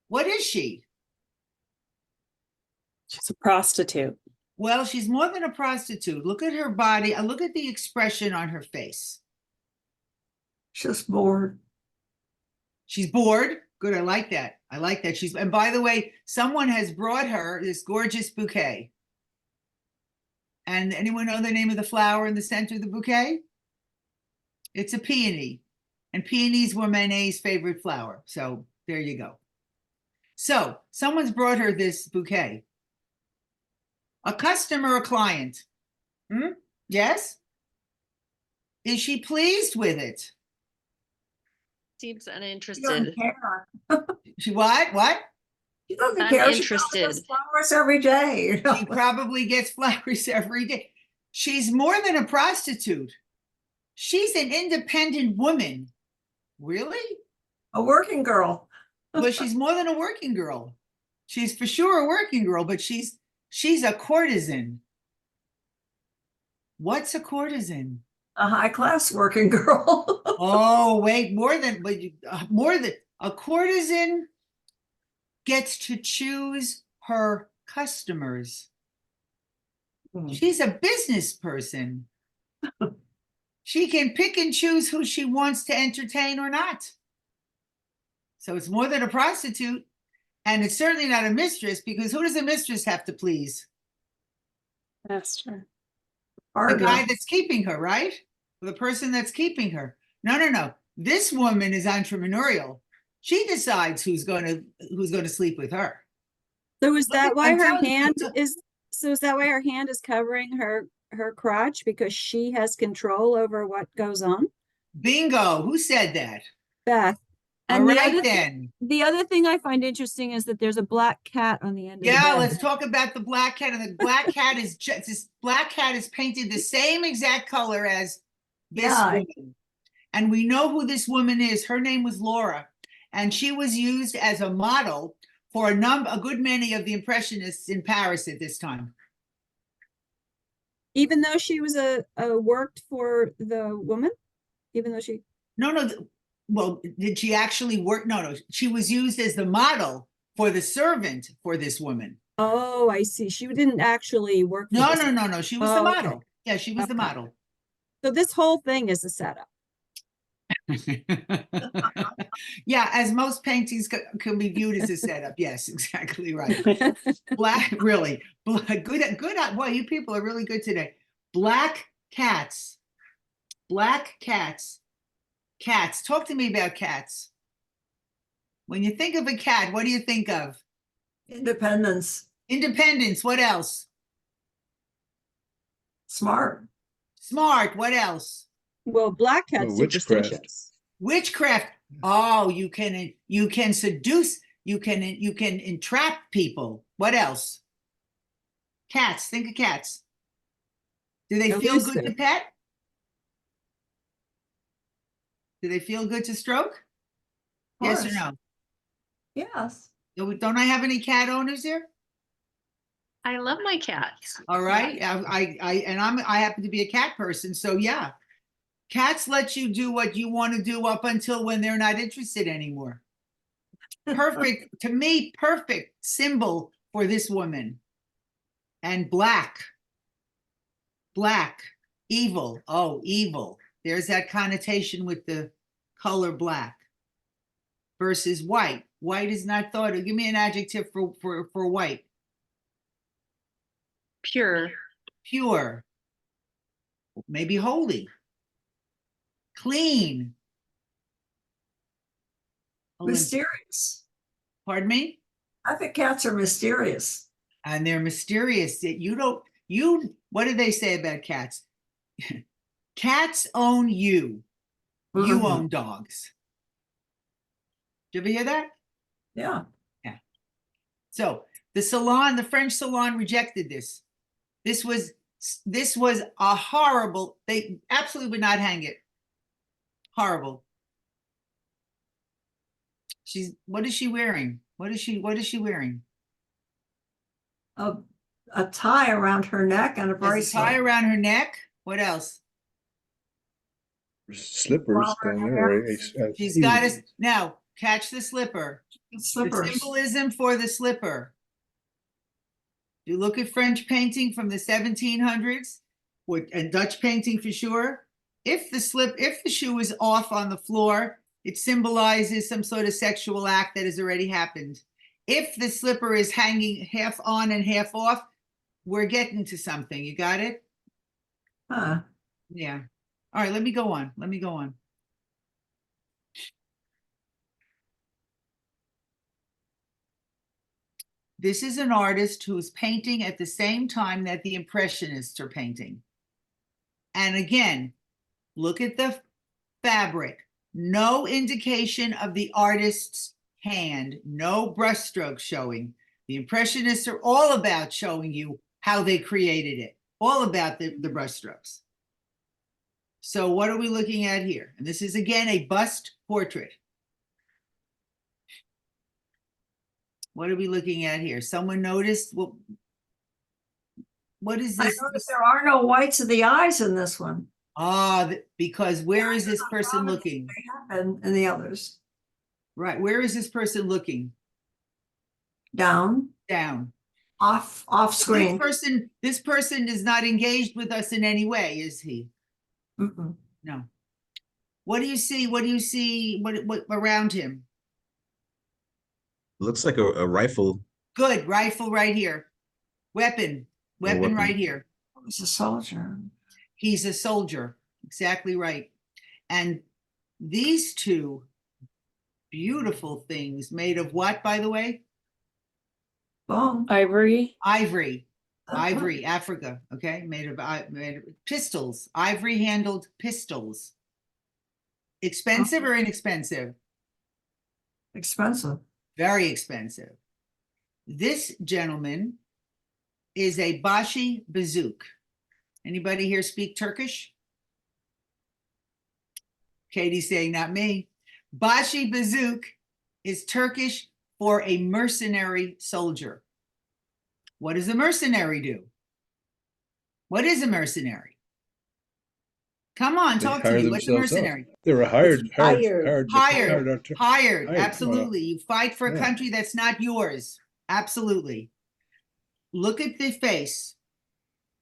What is she? She's a prostitute. Well, she's more than a prostitute. Look at her body. Look at the expression on her face. Just bored. She's bored. Good. I like that. I like that. And by the way, someone has brought her this gorgeous bouquet. And anyone know the name of the flower in the center of the bouquet? It's a peony. And peonies were Manet's favorite flower. So there you go. So someone's brought her this bouquet. A customer, a client. Yes? Is she pleased with it? Seems She uninterested. doesn't care. She what? She doesn't care. She probably Uninterested. gets flowers every day. You know? She probably gets flowers every day. She's more than a prostitute. She's an independent woman. Really? A working girl. Well, she's more than a working girl. She's for sure a working girl, but she's a courtesan. What's a courtesan? A high-class working girl. Oh, wait, more than a courtesan gets to choose her customers. She's a business person. She can pick and choose who she wants to entertain or not. So it's more than a prostitute, and it's certainly not a mistress, because who does a mistress have to please? Master. The guy that's keeping her, right? The person that's keeping her. No. This woman is entrepreneurial. She decides who's going to sleep with her. So is that why I'm her telling you. hand is, so is that why her hand is covering her crotch, because she has control over what goes on? Bingo. Who said that? Beth. All And right, then. the other thing I find interesting is that there's a black cat on the end of the Yeah, bed. let's talk about the black cat. And the black cat is just this black cat is painted the same exact color as this woman. And we know who this woman is. Her name was Laura, and she was used as a model for a good many of the impressionists in Paris at this time. Even though she was worked for the woman, even though she. No. Well, did she actually work? No. She was used as the model for the servant for this woman. Oh, I see. She didn't actually work. For No. She was the Oh, model. okay. Yeah, she was the Okay. model. So this whole thing is a setup. Yeah, as most paintings can be viewed as a setup. Yes, exactly right. Really. Good. Boy, you people are really good today. Black cats. Cats. Talk to me about cats. When you think of a cat, what do you think of? Independence. Independence. What else? Smart. Smart. What else? Well, black cat's Oh, witchcraft. superstitious. Witchcraft. Oh, you can seduce. You can entrap people. What else? Cats. Think of cats. Do they feel good to Elusive. pet? Do they feel good to stroke? Yes or course. no? Yes. Don't I have any cat owners here? I love my cats. All right. I happen to be a cat person. So yeah. Cats let you do what you want to do up until when they're not interested anymore. Perfect, to me, perfect symbol for this woman. And black. Black, evil. Oh, evil. There's that connotation with the color black. Versus white. White is not thought of. Give me an adjective for white. Pure. Pure. Maybe holy. Clean. Mysterious. Pardon me? I think cats are mysterious. And they're mysterious. What did they say about cats? Cats own you. You Mhm. own dogs. Did you ever hear that? Yeah. Yeah. So the French salon rejected this. This was a horrible, they absolutely would not hang it. Horrible. What is she wearing? What is she wearing? A tie around her neck and a There's a tie bracelet. around her neck. What else? Slippers down there. She's got us now. Catch the slipper. The Slippers. symbolism for the slipper. You look at French painting from the 1700s, and Dutch painting for sure. If the shoe is off on the floor, it symbolizes some sort of sexual act that has already happened. If the slipper is hanging half on and half off, we're getting to something. You got it? Huh. Yeah. All right, let me go on. This is an artist who's painting at the same time that the Impressionists are painting. And again, look at the fabric. No indication of the artist's hand, no brushstrokes showing. The Impressionists are all about showing you how they created it, all about the brushstrokes. So what are we looking at here? And this is again a bust portrait. What are we looking at here? Someone noticed? What is I this? noticed there are no whites of the eyes in this one. Because where is this person looking? And in the others. Right, where is this person looking? Down. Down. Off screen. This person is not engaged with us in any way, is he? Mm-mm. No. What do you see? What around him? Looks like a rifle. Good, rifle right here. Weapon right here. He's a soldier. He's a soldier, exactly right. And these two beautiful things made of what, by the way? Bone. Ivory. Ivory. Uh-huh. Ivory, Africa, okay? Made of pistols, ivory handled pistols. Expensive or inexpensive? Expensive. Very expensive. This gentleman is a Bashi Bazook. Anybody here speak Turkish? Katie's saying not me. Bashi Bazook is Turkish for a mercenary soldier. What does a mercenary do? What is a mercenary? Come on, They talk to hire me. What's a themselves out. mercenary? They were hired. Hired, Hired, absolutely. You fight for a yeah. country that's not yours. Absolutely. Look at the face.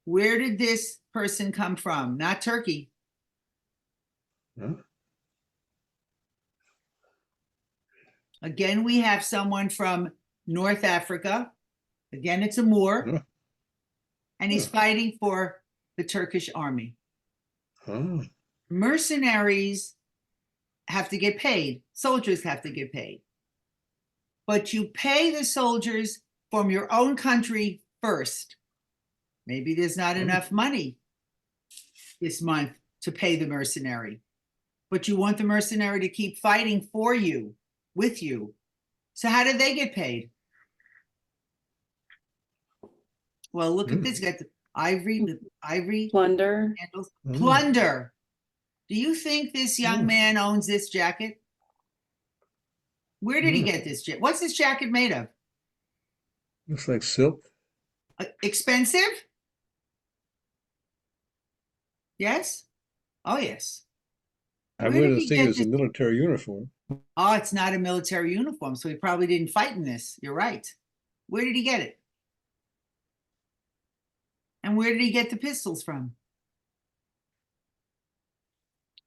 Where did this person come from? Not Turkey. Huh? Again, we have someone from North Africa. Again, it's a Moor. Huh. And he's fighting for the Turkish army. Huh. Mercenaries have to get paid. Soldiers have to get paid. But you pay the soldiers from your own country first. Maybe there's not enough money this month to pay the mercenary. But you want the mercenary to keep fighting for you, with you. So how did they get paid? Well, look at this. Got the ivory Plunder. handles. Plunder. Do you think this young man owns this jacket? Where did he get this jacket? What's this jacket made of? Looks like silk. Expensive? Yes? Oh, yes. I Where did wouldn't he think get it's a this- military uniform. Oh, it's not a military uniform, so he probably didn't fight in this. You're right. Where did he get it? And where did he get the pistols from?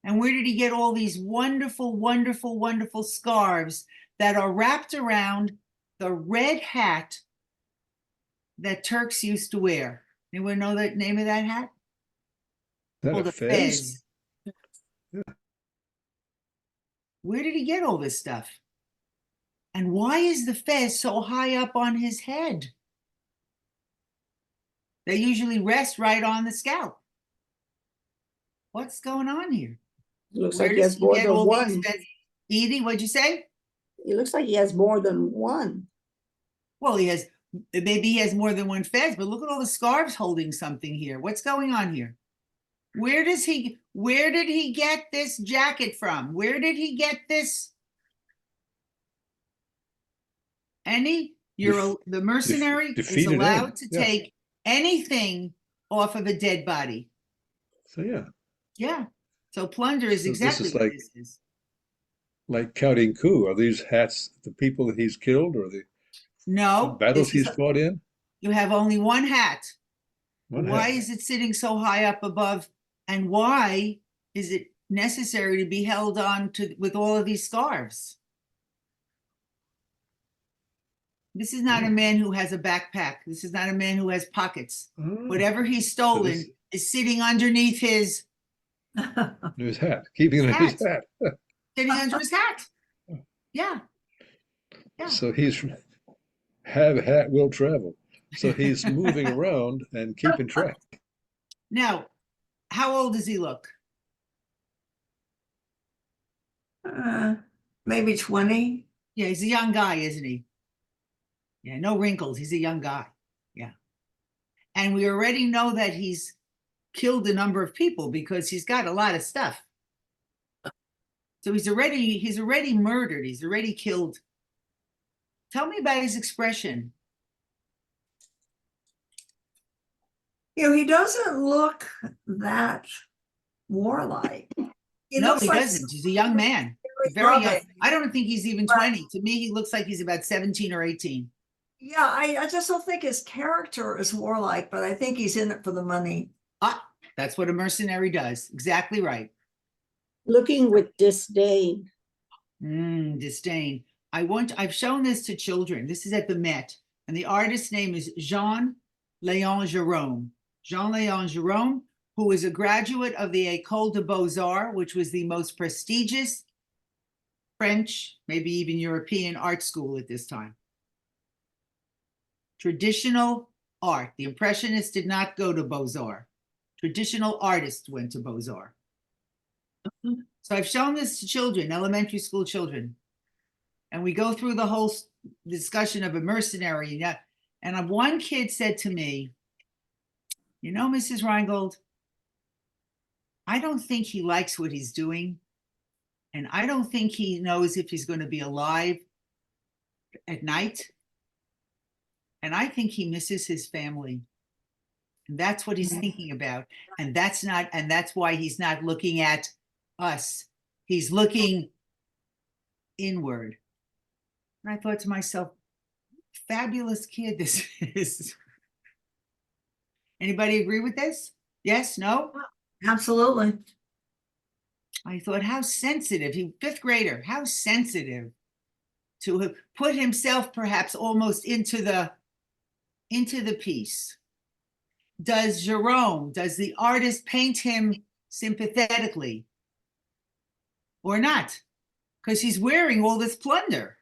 And where did he get all these wonderful, wonderful, wonderful scarves that are wrapped around the red hat that Turks used to wear? Anyone know the name of that hat? Is that Called a a fez? fez. Where did he get all this stuff? And why is the fez so high up on his head? They usually rest right on the scalp. What's going on here? Looks Where like he does has more get than all one. these fez? Edie, what'd you say? It looks like he has more than one. Well, he has, maybe he has more than one fez, but look at all the scarves holding something here. What's going on here? Where did he get this jacket from? Where did he get this? The mercenary is defeated allowed aim, to yeah. take anything off of a dead body. So yeah, Yeah. So plunder is So this exactly is what like- this is. like counting coup. Are these hats the people that he's killed or the No, battles this is he's fought in? you have only one hat. One Why hat. is it sitting so high up above? And why is it necessary to be held on to with all of these scarves? This is not a man who has a backpack. This is not a man who has pockets. Oh, Whatever he's stolen this- is sitting underneath his, his hat, keeping it in his hat. sitting under his hat. Yeah. Yeah. So he's have hat will travel. So he's moving around and keeping track. Now, how old does he look? Maybe 20. Yeah, he's a young guy, isn't he? Yeah, no wrinkles. He's a young guy. Yeah. And we already know that he's killed a number of people because he's got a lot of stuff. So he's already murdered. He's already killed. Tell me about his expression. You know, he doesn't look that warlike. He No, looks he like doesn't. He's a young man. Very young. I don't think he's even 20. To me, he looks like he's about 17 or 18. Yeah, I just don't think his character is warlike, but I think he's in it for the money. Ah, that's what a mercenary does. Exactly right. Looking with disdain. Disdain. I've shown this to children. This is at the Met, and the artist's name is Jean-Léon Gérôme. Jean-Léon Gérôme, who is a graduate of the École des Beaux-Arts, which was the most prestigious French, maybe even European art school at this time. Traditional art. The Impressionists did not go to Beaux-Arts. Traditional artists went to Beaux-Arts. So I've shown this to children, elementary school children. And we go through the whole discussion of a mercenary. And one kid said to me, you know, Mrs. Rheingold, I don't think he likes what he's doing. And I don't think he knows if he's going to be alive at night. And I think he misses his family. And that's what he's thinking about. And that's why he's not looking at us. He's looking inward. And I thought to myself, fabulous kid this is. Anybody agree with this? Yes, no? Absolutely. I thought, how sensitive, fifth grader, how sensitive to have put himself perhaps almost into the piece. Does the artist paint him sympathetically or not? Because he's wearing all this plunder.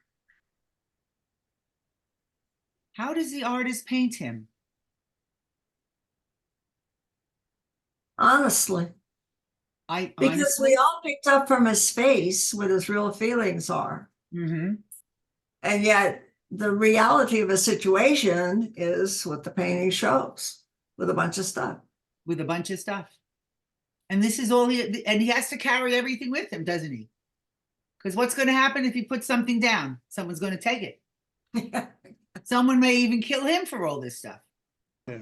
How does the artist paint him? Honestly. Because we all picked up from his face what his real feelings are. Mm-hmm. And yet the reality of a situation is what the painting shows with a bunch of stuff. With a bunch of stuff. And this is all he has to carry everything with him, doesn't he? Because what's going to happen if he puts something down? Someone's going to take it. Someone may even kill him for all this stuff. Yeah.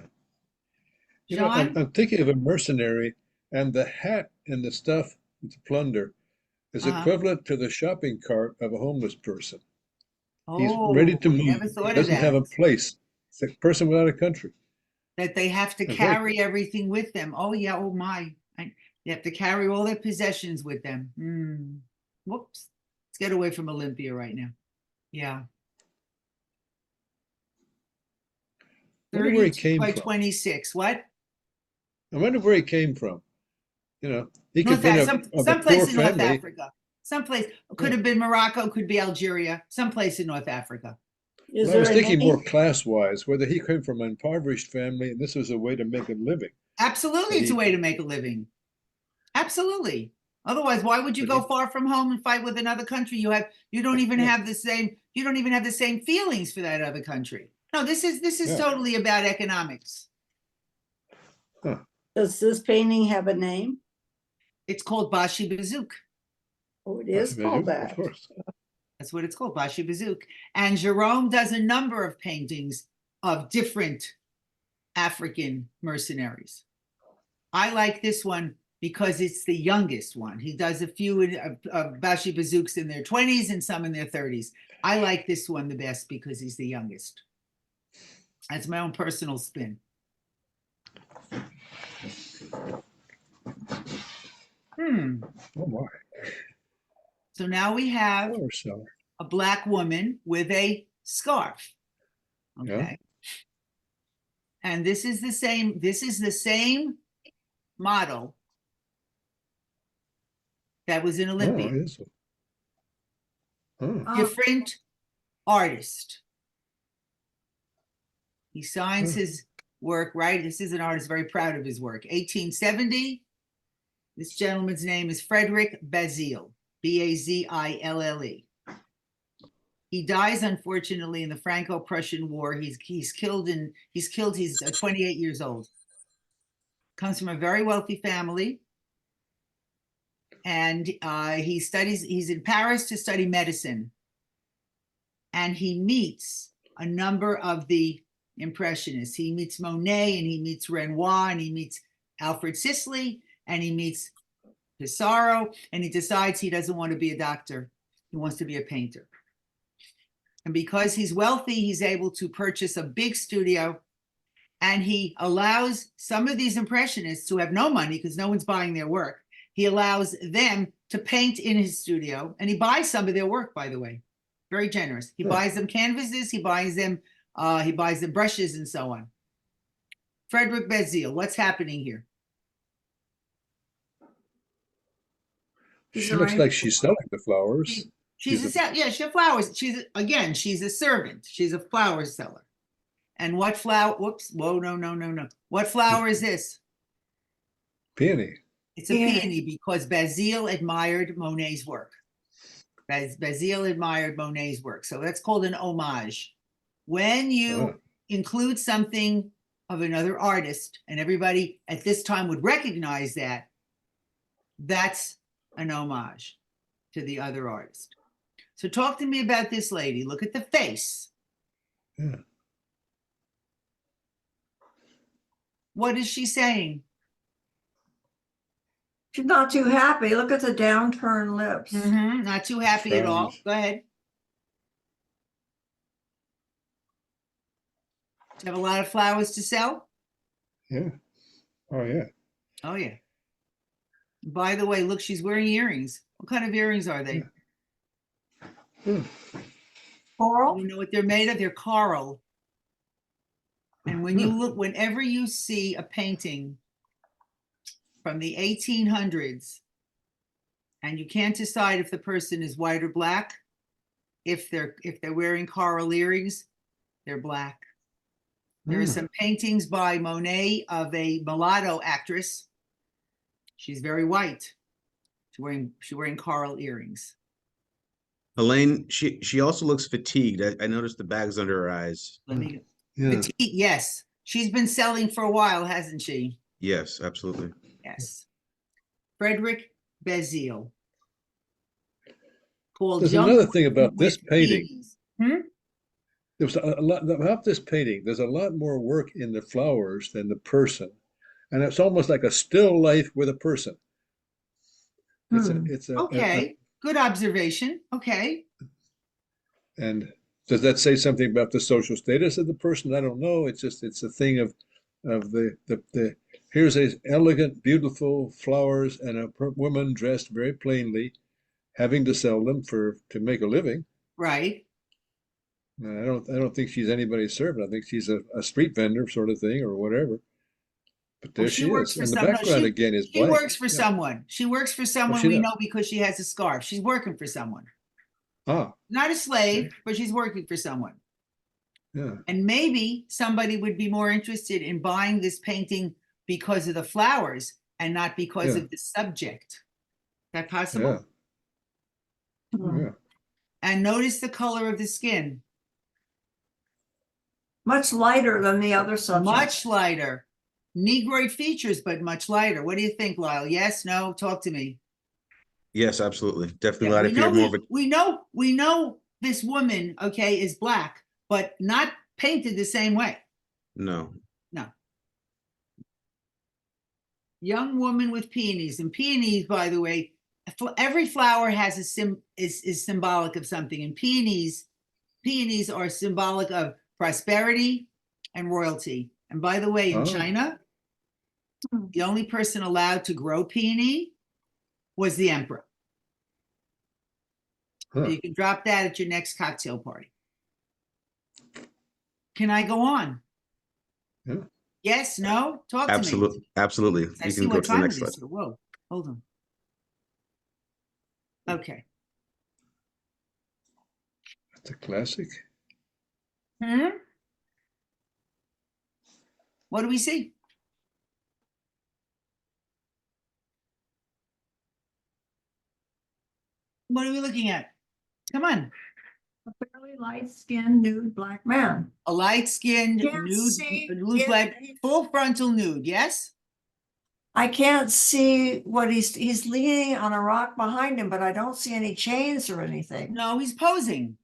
You know, I'm thinking of a mercenary and the hat and the stuff, the plunder. is Uh-huh. equivalent to the shopping cart of a homeless person. He's Oh, ready to I move. never He thought of doesn't have a that. place. It's a person without a country. That they have to That's right. carry everything with them. Oh, yeah. Oh, my. They have to carry all their possessions with them. Whoops. Let's get away from Olympia right now. Yeah. I wonder where he 32 came by from. 26. What? I wonder where he came from. You know, he could North be Af- of a someplace poor in North family. Africa. Someplace could Yeah. have been Morocco, could be Algeria, someplace in North Africa. Is Well, I there was a thinking more name? class-wise, whether he came from an impoverished family and this was a way to make a living. Absolutely, But it's a he- way to make a living. Absolutely. Otherwise, why would you But go he- far from home and fight with another country? You don't even Yeah. have the same feelings for that other country. No, this is Yeah. totally about economics. Does this painting have a name? It's called Bashi Bazouk. Oh, it is called Of that. course. That's what it's called, Bashi Bazouk. And Jerome does a number of paintings of different African mercenaries. I like this one because it's the youngest one. He does a few of Bashi Bazouks in their 20s and some in their 30s. I like this one the best because he's the youngest. That's my own personal spin. Oh my. So now we have Flower seller. a Black woman with a scarf. Okay. Yeah. And this is the same model that was in Oh, Olympia. it is. Oh. Different artist. He signs his work, right? This is an artist very proud of his work. 1870. This gentleman's name is Frederick Bazille, Bazille. He dies, unfortunately, in the Franco-Prussian War. He's killed. He's 28 years old. Comes from a very wealthy family. And he's in Paris to study medicine. And he meets a number of the Impressionists. He meets Monet, and he meets Renoir, and he meets Alfred Sisley, and he meets Pissarro, and he decides he doesn't want to be a doctor. He wants to be a painter. And because he's wealthy, he's able to purchase a big studio, and he allows some of these Impressionists who have no money because no one's buying their work. He allows them to paint in his studio, and he buys some of their work, by the way. Very generous. He buys them canvases, he buys them brushes and so on. Frederick Bazille, what's happening here? She looks like she's selling the flowers. She has flowers. She's a servant. She's a flower seller. And what flower? Whoops. Whoa, no. What flower is this? Peony. It's a peony because Bazille admired Monet's work. Bazille admired Monet's work. So that's called an homage. When you include something of another artist, and everybody at this time would recognize that, that's an homage to the other artist. So talk to me about this lady. Look at the face. Yeah. What is she saying? She's not too happy. Look at the downturned lips. Not too happy at all. Go ahead. You have a lot of flowers to sell? Yeah. Oh, yeah. Oh, yeah. By the way, look, she's wearing earrings. What kind of earrings are they? Coral? You know what they're made of? They're coral. And when you look, whenever you see a painting from the 1800s, and you can't decide if the person is white or black, if they're wearing coral earrings, they're black. There are some paintings by Monet of a mulatto actress. She's very white. She's wearing coral earrings. Helane, she also looks fatigued. I noticed the bags under her eyes. Yes, she's been selling for a while, hasn't she? Yes, absolutely. Yes. Frederick Bazille. There's another thing about this painting. There's a lot about this painting. There's a lot more work in the flowers than the person, and it's almost like a still life with a person. It's a Good observation. Okay. And does that say something about the social status of the person? I don't know. It's just, it's a thing of the here's a elegant, beautiful flowers and a woman dressed very plainly, having to sell them to make a living. Right. I don't think she's anybody's servant. I think she's a street vendor sort of thing or whatever. But there Well, she works is. for And the some- no, background again is She blank. works for Yeah. someone. She works for someone she we does. know because she has a scarf. She's working for someone. Ah, Not a slave, but she's working for someone. yeah. And maybe somebody would be more interested in buying this painting because of the flowers and not because Yeah. of the subject. Is that possible? Yeah. Yeah. And notice the color of the skin. Much lighter than the other subject. Much lighter. Negroid features, but much lighter. What do you think, Lyle? Yes, no? Talk to me. Yes, absolutely. Definitely Yeah, light we appear know, more of a we know this woman, okay, is black, but not painted the same way. no. No. Young woman with peonies, and peonies, by the way, every flower has a is symbolic of something, and peonies are symbolic of prosperity and royalty. And by the way, in Oh. China, the only person allowed to grow peony was the emperor. Huh. So you can drop that at your next cocktail party. Can I go on? Yeah. Yes, no? Talk to me. Absolutely. Absolutely. I You see can go what to the time next it slide. is. Whoa, hold on. Okay. That's a classic. What do we see? What are we looking at? Come on. A fairly light-skinned nude black man. A light-skinned, Can't nude, see loose if black, he- full frontal nude, yes? I can't see what he's leaning on a rock behind him, but I don't see any chains or anything. No, he's posing.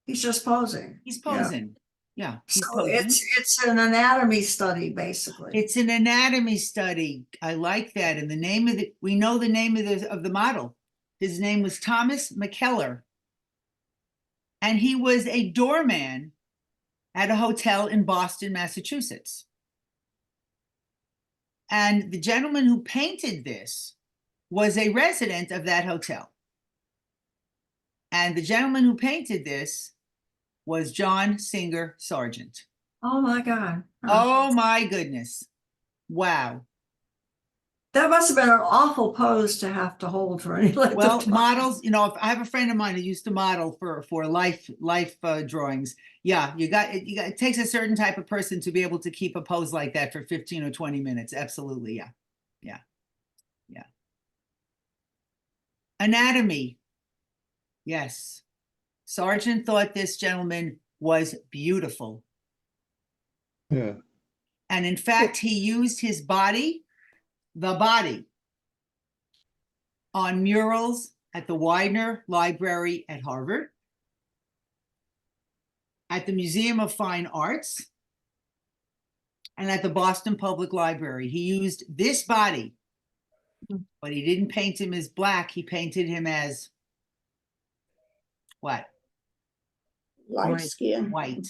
He's just posing. He's Yeah. posing. Yeah, he's So posing. it's an anatomy study, basically. It's an anatomy study. I like that. And the name of we know the name of the model. His name was Thomas McKellar. And he was a doorman at a hotel in Boston, Massachusetts. And the gentleman who painted this was a resident of that hotel. And the gentleman who painted this was John Singer Sargent. Oh my God. Oh my goodness. Wow. That must have been an awful pose to have to hold for any length Well, of time. models, you know, if I have a friend of mine who used to model for life drawings. Yeah, it takes a certain type of person to be able to keep a pose like that for 15 or 20 minutes. Absolutely. Yeah. Yeah. Yeah. Anatomy. Yes. Sargent thought this gentleman was beautiful. Yeah. And in fact, he used his body, the body, on murals at the Widener Library at Harvard, at the Museum of Fine Arts, and at the Boston Public Library. He used this body, but he didn't paint him as black. He painted him as what? Light skin. White.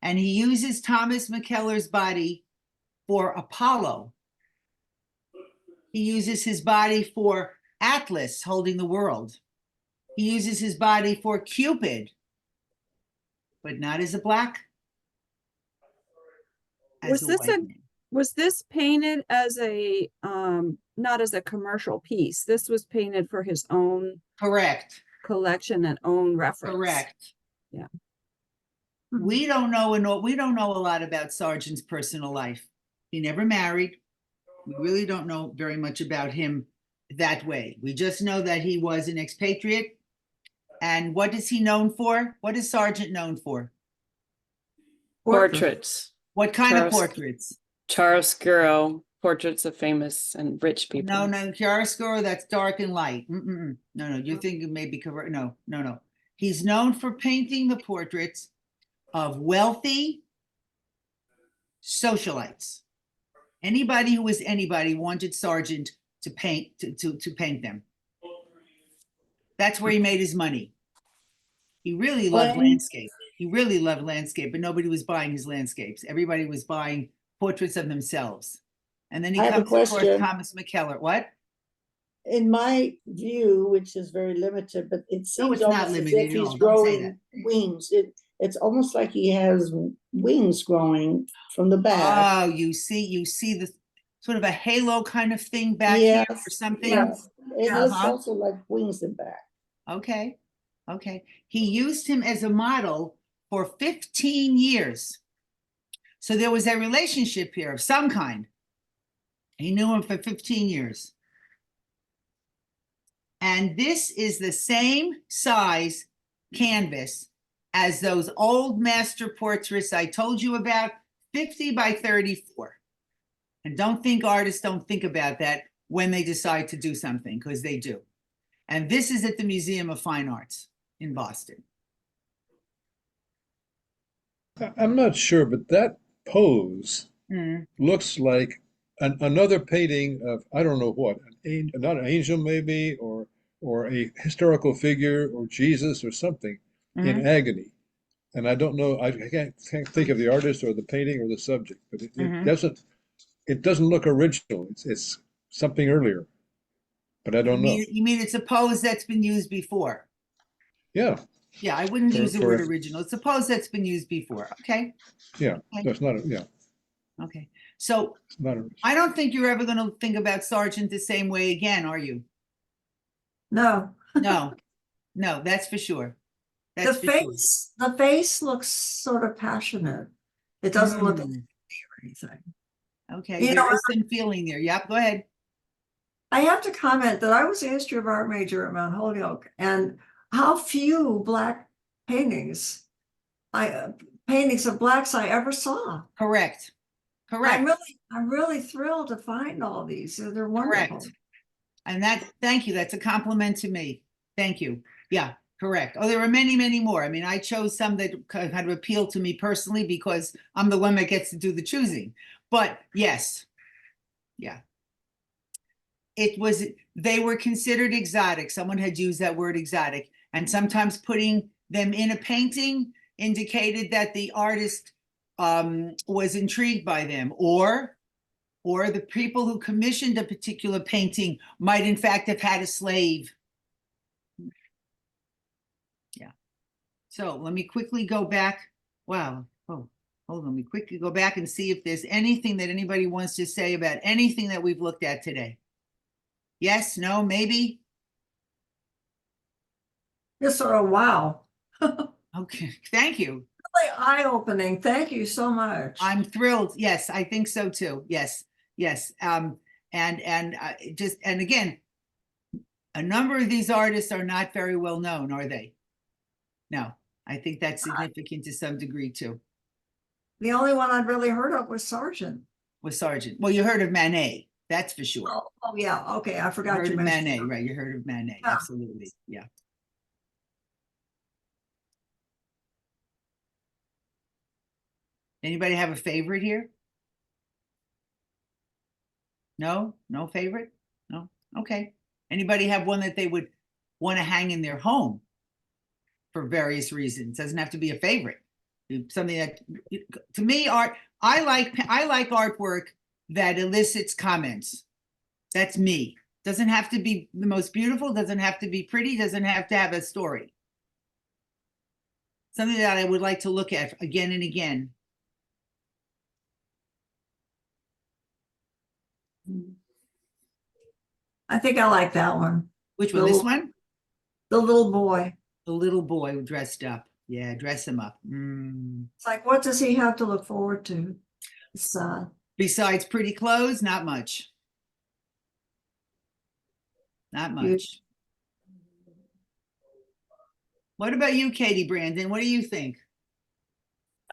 And he uses Thomas McKellar's body for Apollo. He uses his body for Atlas holding the world. He uses his body for Cupid, but not as a black. Was this painted as a not as a commercial piece? This was painted for his own correct collection and own reference. Correct. Yeah. We don't know a lot about Sargent's personal life. He never married. We really don't know very much about him that way. We just know that he was an expatriate. And what is he known for? What is Sargent known for? Portraits. What kind of Charles- portraits? Chiaroscuro, portraits of famous and rich people. No, chiaroscuro, that's dark and light. No, you're thinking maybe correct. No. He's known for painting the portraits of wealthy socialites. Anybody who was anybody wanted Sargent to paint to paint them. That's where he made his money. He really loved When- landscape. He really loved landscape, but nobody was buying his landscapes. Everybody was buying portraits of themselves. And then he I have a comes, of course, question. Thomas McKellar. What? In my view, which is very limited, but it No, seems it's not almost as limited if at all. he's Don't say growing wings. It's almost like he has wings growing from the back. Oh, you see the sort of a halo kind of thing back here or Yes, something. yes. It looks Uh-huh. also like wings in back. Okay. Okay. He used him as a model for 15 years. So there was a relationship here of some kind. He knew him for 15 years. And this is the same size canvas as those old master portraits I told you about, 50 by 34. And don't think artists don't think about that when they decide to do something, because they do. And this is at the Museum of Fine Arts in Boston. I'm not sure, but that pose Mm. looks like another painting of, I don't know what, not an angel maybe, or a historical figure, or Jesus or something in agony. And I don't know, I can't think of the artist or the painting or the subject, but it doesn't look original. It's something earlier, but I don't know. You mean it's a pose that's been used before? Yeah, Yeah, I wouldn't use the for- word original. It's a pose that's been used before. Okay. yeah, that's not, yeah, Okay. So it's not original. I don't think you're ever going to think about Sargent the same way again, are you? No. No, no, that's for sure. That's for sure. The face looks sort of passionate. It doesn't look like Mm. or anything. Okay, You there know, is some feeling there. Yep, go ahead. I have to comment that I was a history of art major at Mount Holyoke, and how few black paintings of blacks I ever saw. Correct. Correct. I'm really thrilled to find all these. They're wonderful. Correct. And thank you. That's a compliment to me. Thank you. Yeah, correct. Oh, there are many, many more. I mean, I chose some that kind of appeal to me personally because I'm the one that gets to do the choosing. But yes, yeah. They were considered exotic. Someone had used that word exotic, and sometimes putting them in a painting indicated that the artist was intrigued by them, or the people who commissioned a particular painting might in fact have had a slave. Yeah. So let me quickly go back. Wow. Oh, hold on. Let me quickly go back and see if there's anything that anybody wants to say about anything that we've looked at today. Yes, no, maybe? Just sort of wow. Okay, thank you. Really eye-opening. Thank you so much. I'm thrilled. Yes, I think so too. Yes, yes. And again, a number of these artists are not very well known, are they? No, I think that's significant to some degree too. The only one I'd really heard of was Sargent. With Sargent. Well, you heard of Manet, that's for sure. Oh yeah, okay. I You forgot heard you of mentioned Manet, that. right? You heard of Manet, Yeah. absolutely. Yeah. Anybody have a favorite here? No, no favorite? No, okay. Anybody have one that they would want to hang in their home for various reasons? Doesn't have to be a favorite. Something that, to me, I like artwork that elicits comments. That's me. Doesn't have to be the most beautiful, doesn't have to be pretty, doesn't have to have a story. Something that I would like to look at again and again. I think I like that one. Which one? This one? The little boy. The little boy dressed up. Yeah, dress him up. It's like, what does he have to look forward to? It's, Besides pretty clothes, not much. Not much. What about you, Katie Brandon? What do you think?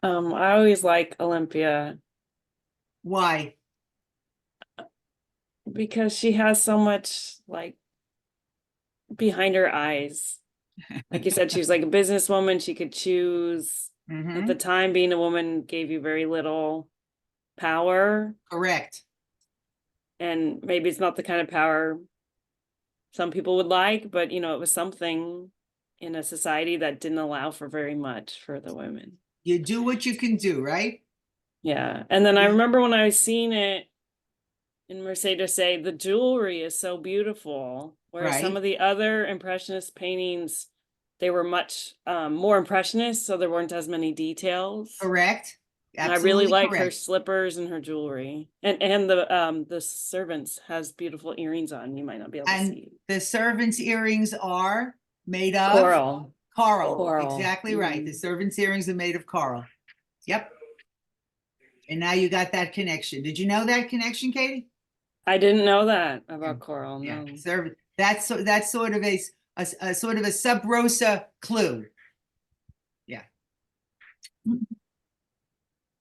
I always like Olympia Why? because she has so much like behind her eyes. Like you said, she was like a businesswoman. She could choose. At the time, being a woman gave you very little power. Correct. And maybe it's not the kind of power some people would like, but you know, it was something in a society that didn't allow for very much for the women. You do what you can do, right? Yeah. And then I remember when I was seeing it in Mercedes say the jewelry is so beautiful, whereas some Right. of the other impressionist paintings, they were much more impressionist, so there weren't as many details. Correct. And I really Absolutely like her correct. slippers and her jewelry. And the servants has beautiful earrings on. You might not be able to And see. the servants' earrings are made of Coral. coral. Coral. Exactly right. The servants' earrings are made of coral. Yep. And now you got that connection. Did you know that connection, Katie? I didn't know that about coral. Yeah. No. That's sort of a sort of a sub rosa clue. Yeah.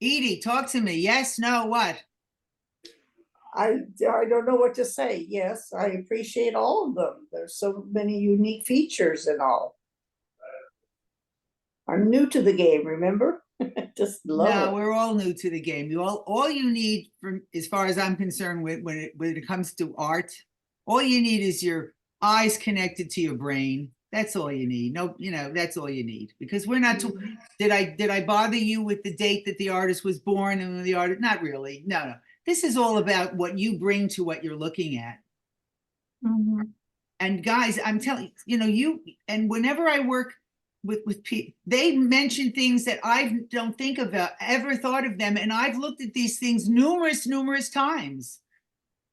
Edie, talk to me. Yes, no, what? I don't know what to say. Yes, I appreciate all of them. There's so many unique features and all. I'm new to the game, remember? Just love No, it. we're all new to the game. All you need, from as far as I'm concerned, when it comes to art, all you need is your eyes connected to your brain. That's all you need. No, that's all you need, because we're not. Did I bother you with the date that the artist was born and the artist? Not really. No. This is all about what you bring to what you're looking at. And guys, I'm telling you, and whenever I work with people, they mention things that I don't think about, ever thought of them. And I've looked at these things numerous times.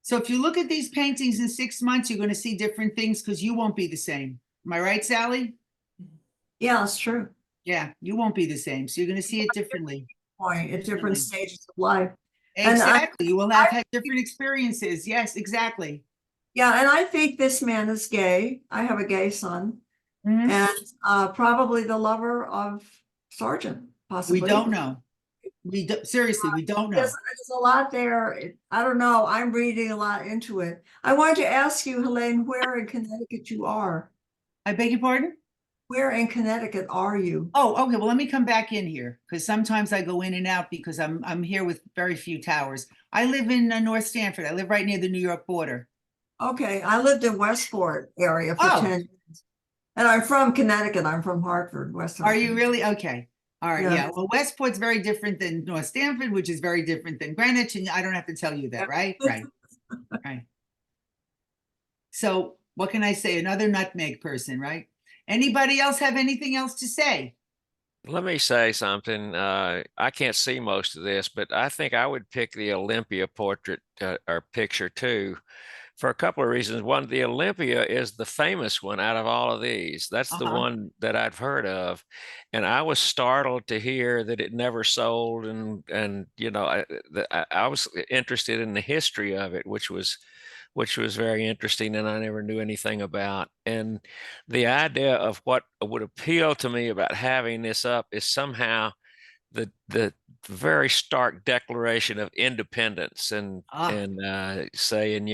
So if you look at these paintings in 6 months, you're going to see different things, because you won't be the same. Am I right, Sally? Yeah, that's true. Yeah, you won't be the same. So you're going to see it differently. Point at different stages of life. Exactly. You will have had different experiences. Yes, exactly. Yeah, and I think this man is gay. I have a gay son. And probably the lover of Sargent, possibly. We don't know. Seriously, we don't know. There's a lot there. I don't know. I'm reading a lot into it. I wanted to ask you, Helene, where in Connecticut you are? I beg your pardon? Where in Connecticut are you? Oh, okay. Well, let me come back in here, because sometimes I go in and out because I'm here with very few towers. I live in North Stamford. I live right near the New York border. Okay, I lived in Westport area for 10 years. And I'm from Connecticut. I'm from Hartford, Western. Are you really? Okay. All right. Yeah. Yeah. Well, Westport's very different than North Stamford, which is very different than Greenwich. And I don't have to tell you that, right? Right. Right. So what can I say? Another nutmeg person, right? Anybody else have anything else to say? Let me say something. I can't see most of this, but I think I would pick the Olympia portrait or picture too, for a couple of reasons. One, the Olympia is the famous one out of all of these. That's the one that I've heard of. And I was startled to hear that it never sold. And I was interested in the history of it, which was very interesting, and I never knew anything about. And the idea of what would appeal to me about having this up is somehow the very stark declaration of independence and saying,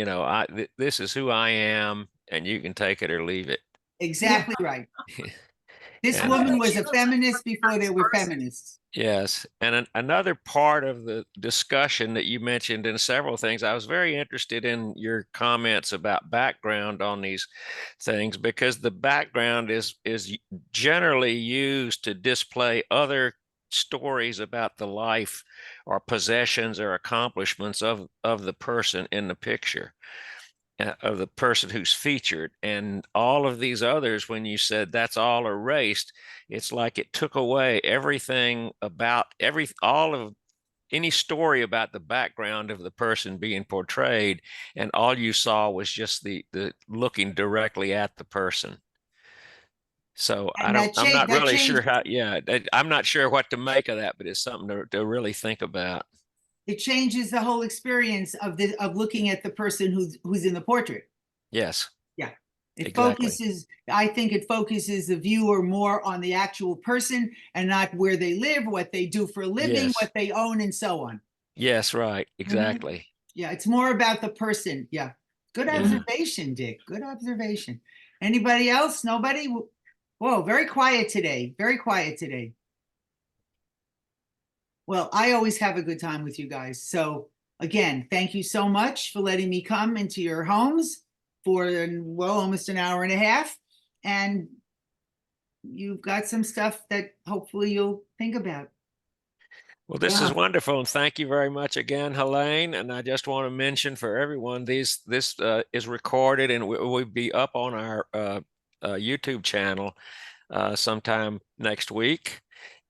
this is who I am, and you can take it or leave it. Exactly right. This woman was a feminist before there were feminists. Yes. And another part of the discussion that you mentioned in several things, I was very interested in your comments about background on these things, because the background is generally used to display other stories about the life or possessions or accomplishments of the person in the picture, of the person who's featured. And all of these others, when you said that's all erased, it's like it took away everything about all of any story about the background of the person being portrayed, and all you saw was just the looking directly at the person. So I'm not really sure how, I'm not sure what to make of that, but it's something to really think about. It changes the whole experience of looking at the person who's in the portrait. Yes. Yeah. It exactly. focuses, I think it focuses the viewer more on the actual person and not where they live, what they do for a living, what they own, and so on. Yes, right. Exactly. Yeah, it's more about the person. Yeah. Good observation, Dick. Good observation. Anybody else? Nobody? Whoa, very quiet today. Very quiet today. Well, I always have a good time with you guys. So again, thank you so much for letting me come into your homes. for, well, almost an hour and a half. And you've got some stuff that hopefully you'll think about. Well, this is Yeah. wonderful, and thank you very much again, Helane. And I just want to mention for everyone, this is recorded and will be up on our YouTube channel sometime next week.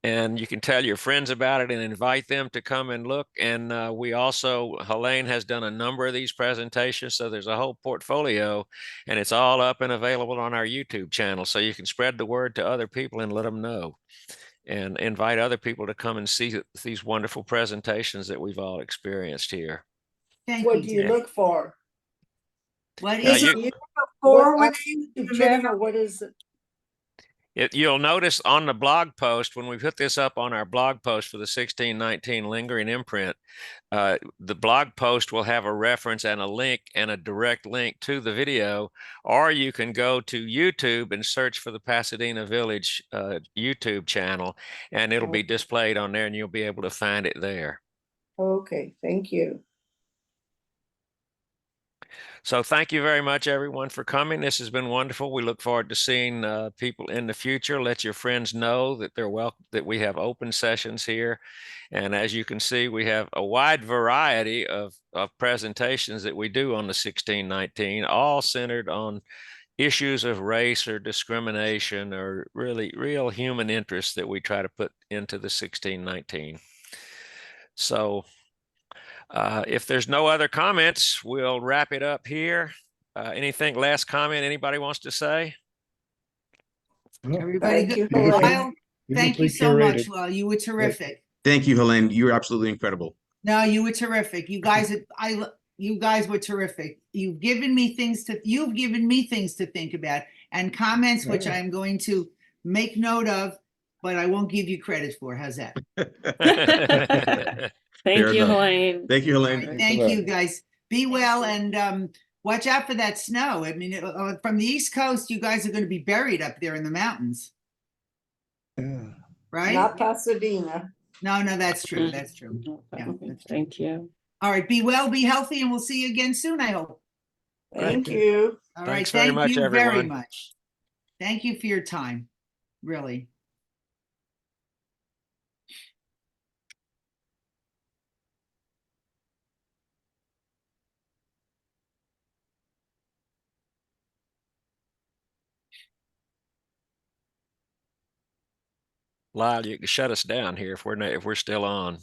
And you can tell your friends about it and invite them to come and look. And we also, Helane has done a number of these presentations, so there's a whole portfolio, and it's all up and available on our YouTube channel. So you can spread the word to other people and let them know, and invite other people to come and see these wonderful presentations that we've all experienced here. Thank What you. do you Yeah. look for? What Now is you- it? You- For what when YouTube channel, what is it? You'll notice on the blog post, when we put this up on our blog post for the 1619 Lingering Imprint, the blog post will have a reference and a link and a direct link to the video, or you can go to YouTube and search for the Pasadena Village YouTube channel, and it'll be displayed on there, and you'll be able to find it there. Okay, thank you. So thank you very much, everyone, for coming. This has been wonderful. We look forward to seeing people in the future. Let your friends know that they're welcome, that we have open sessions here. And as you can see, we have a wide variety of presentations that we do on the 1619, all centered on issues of race or discrimination or really real human interests that we try to put into the 1619. So if there's no other comments, we'll wrap it up here. Anything, last comment anybody wants to say? Everybody Thank you, good? Helane. Lyle, thank you Beautifully so much, curated. Lyle. You were terrific. Thank you, Helene. You were absolutely incredible. No, you were terrific. You guys, you guys were terrific. You've given me things to think about, and comments which Yeah. I'm going to make note of, but I won't give you credit for. How's that? Thank Fair you, enough. Helane. Thank you, All Helene. right, Thanks a thank lot. you, guys. Be well, and watch out for that snow. I mean, from the East Coast, you guys are going to be buried up there in the mountains, Yeah. right? Not Pasadena. No, that's true. That's true. Yeah, that's true. Thank you. All right, be well, be healthy, and we'll see you again soon, I hope. Thank Okay. you. All Thanks right, very thank much, you very everyone. much. Thank you for your time, really. Lyle, you can shut us down here if we're still on.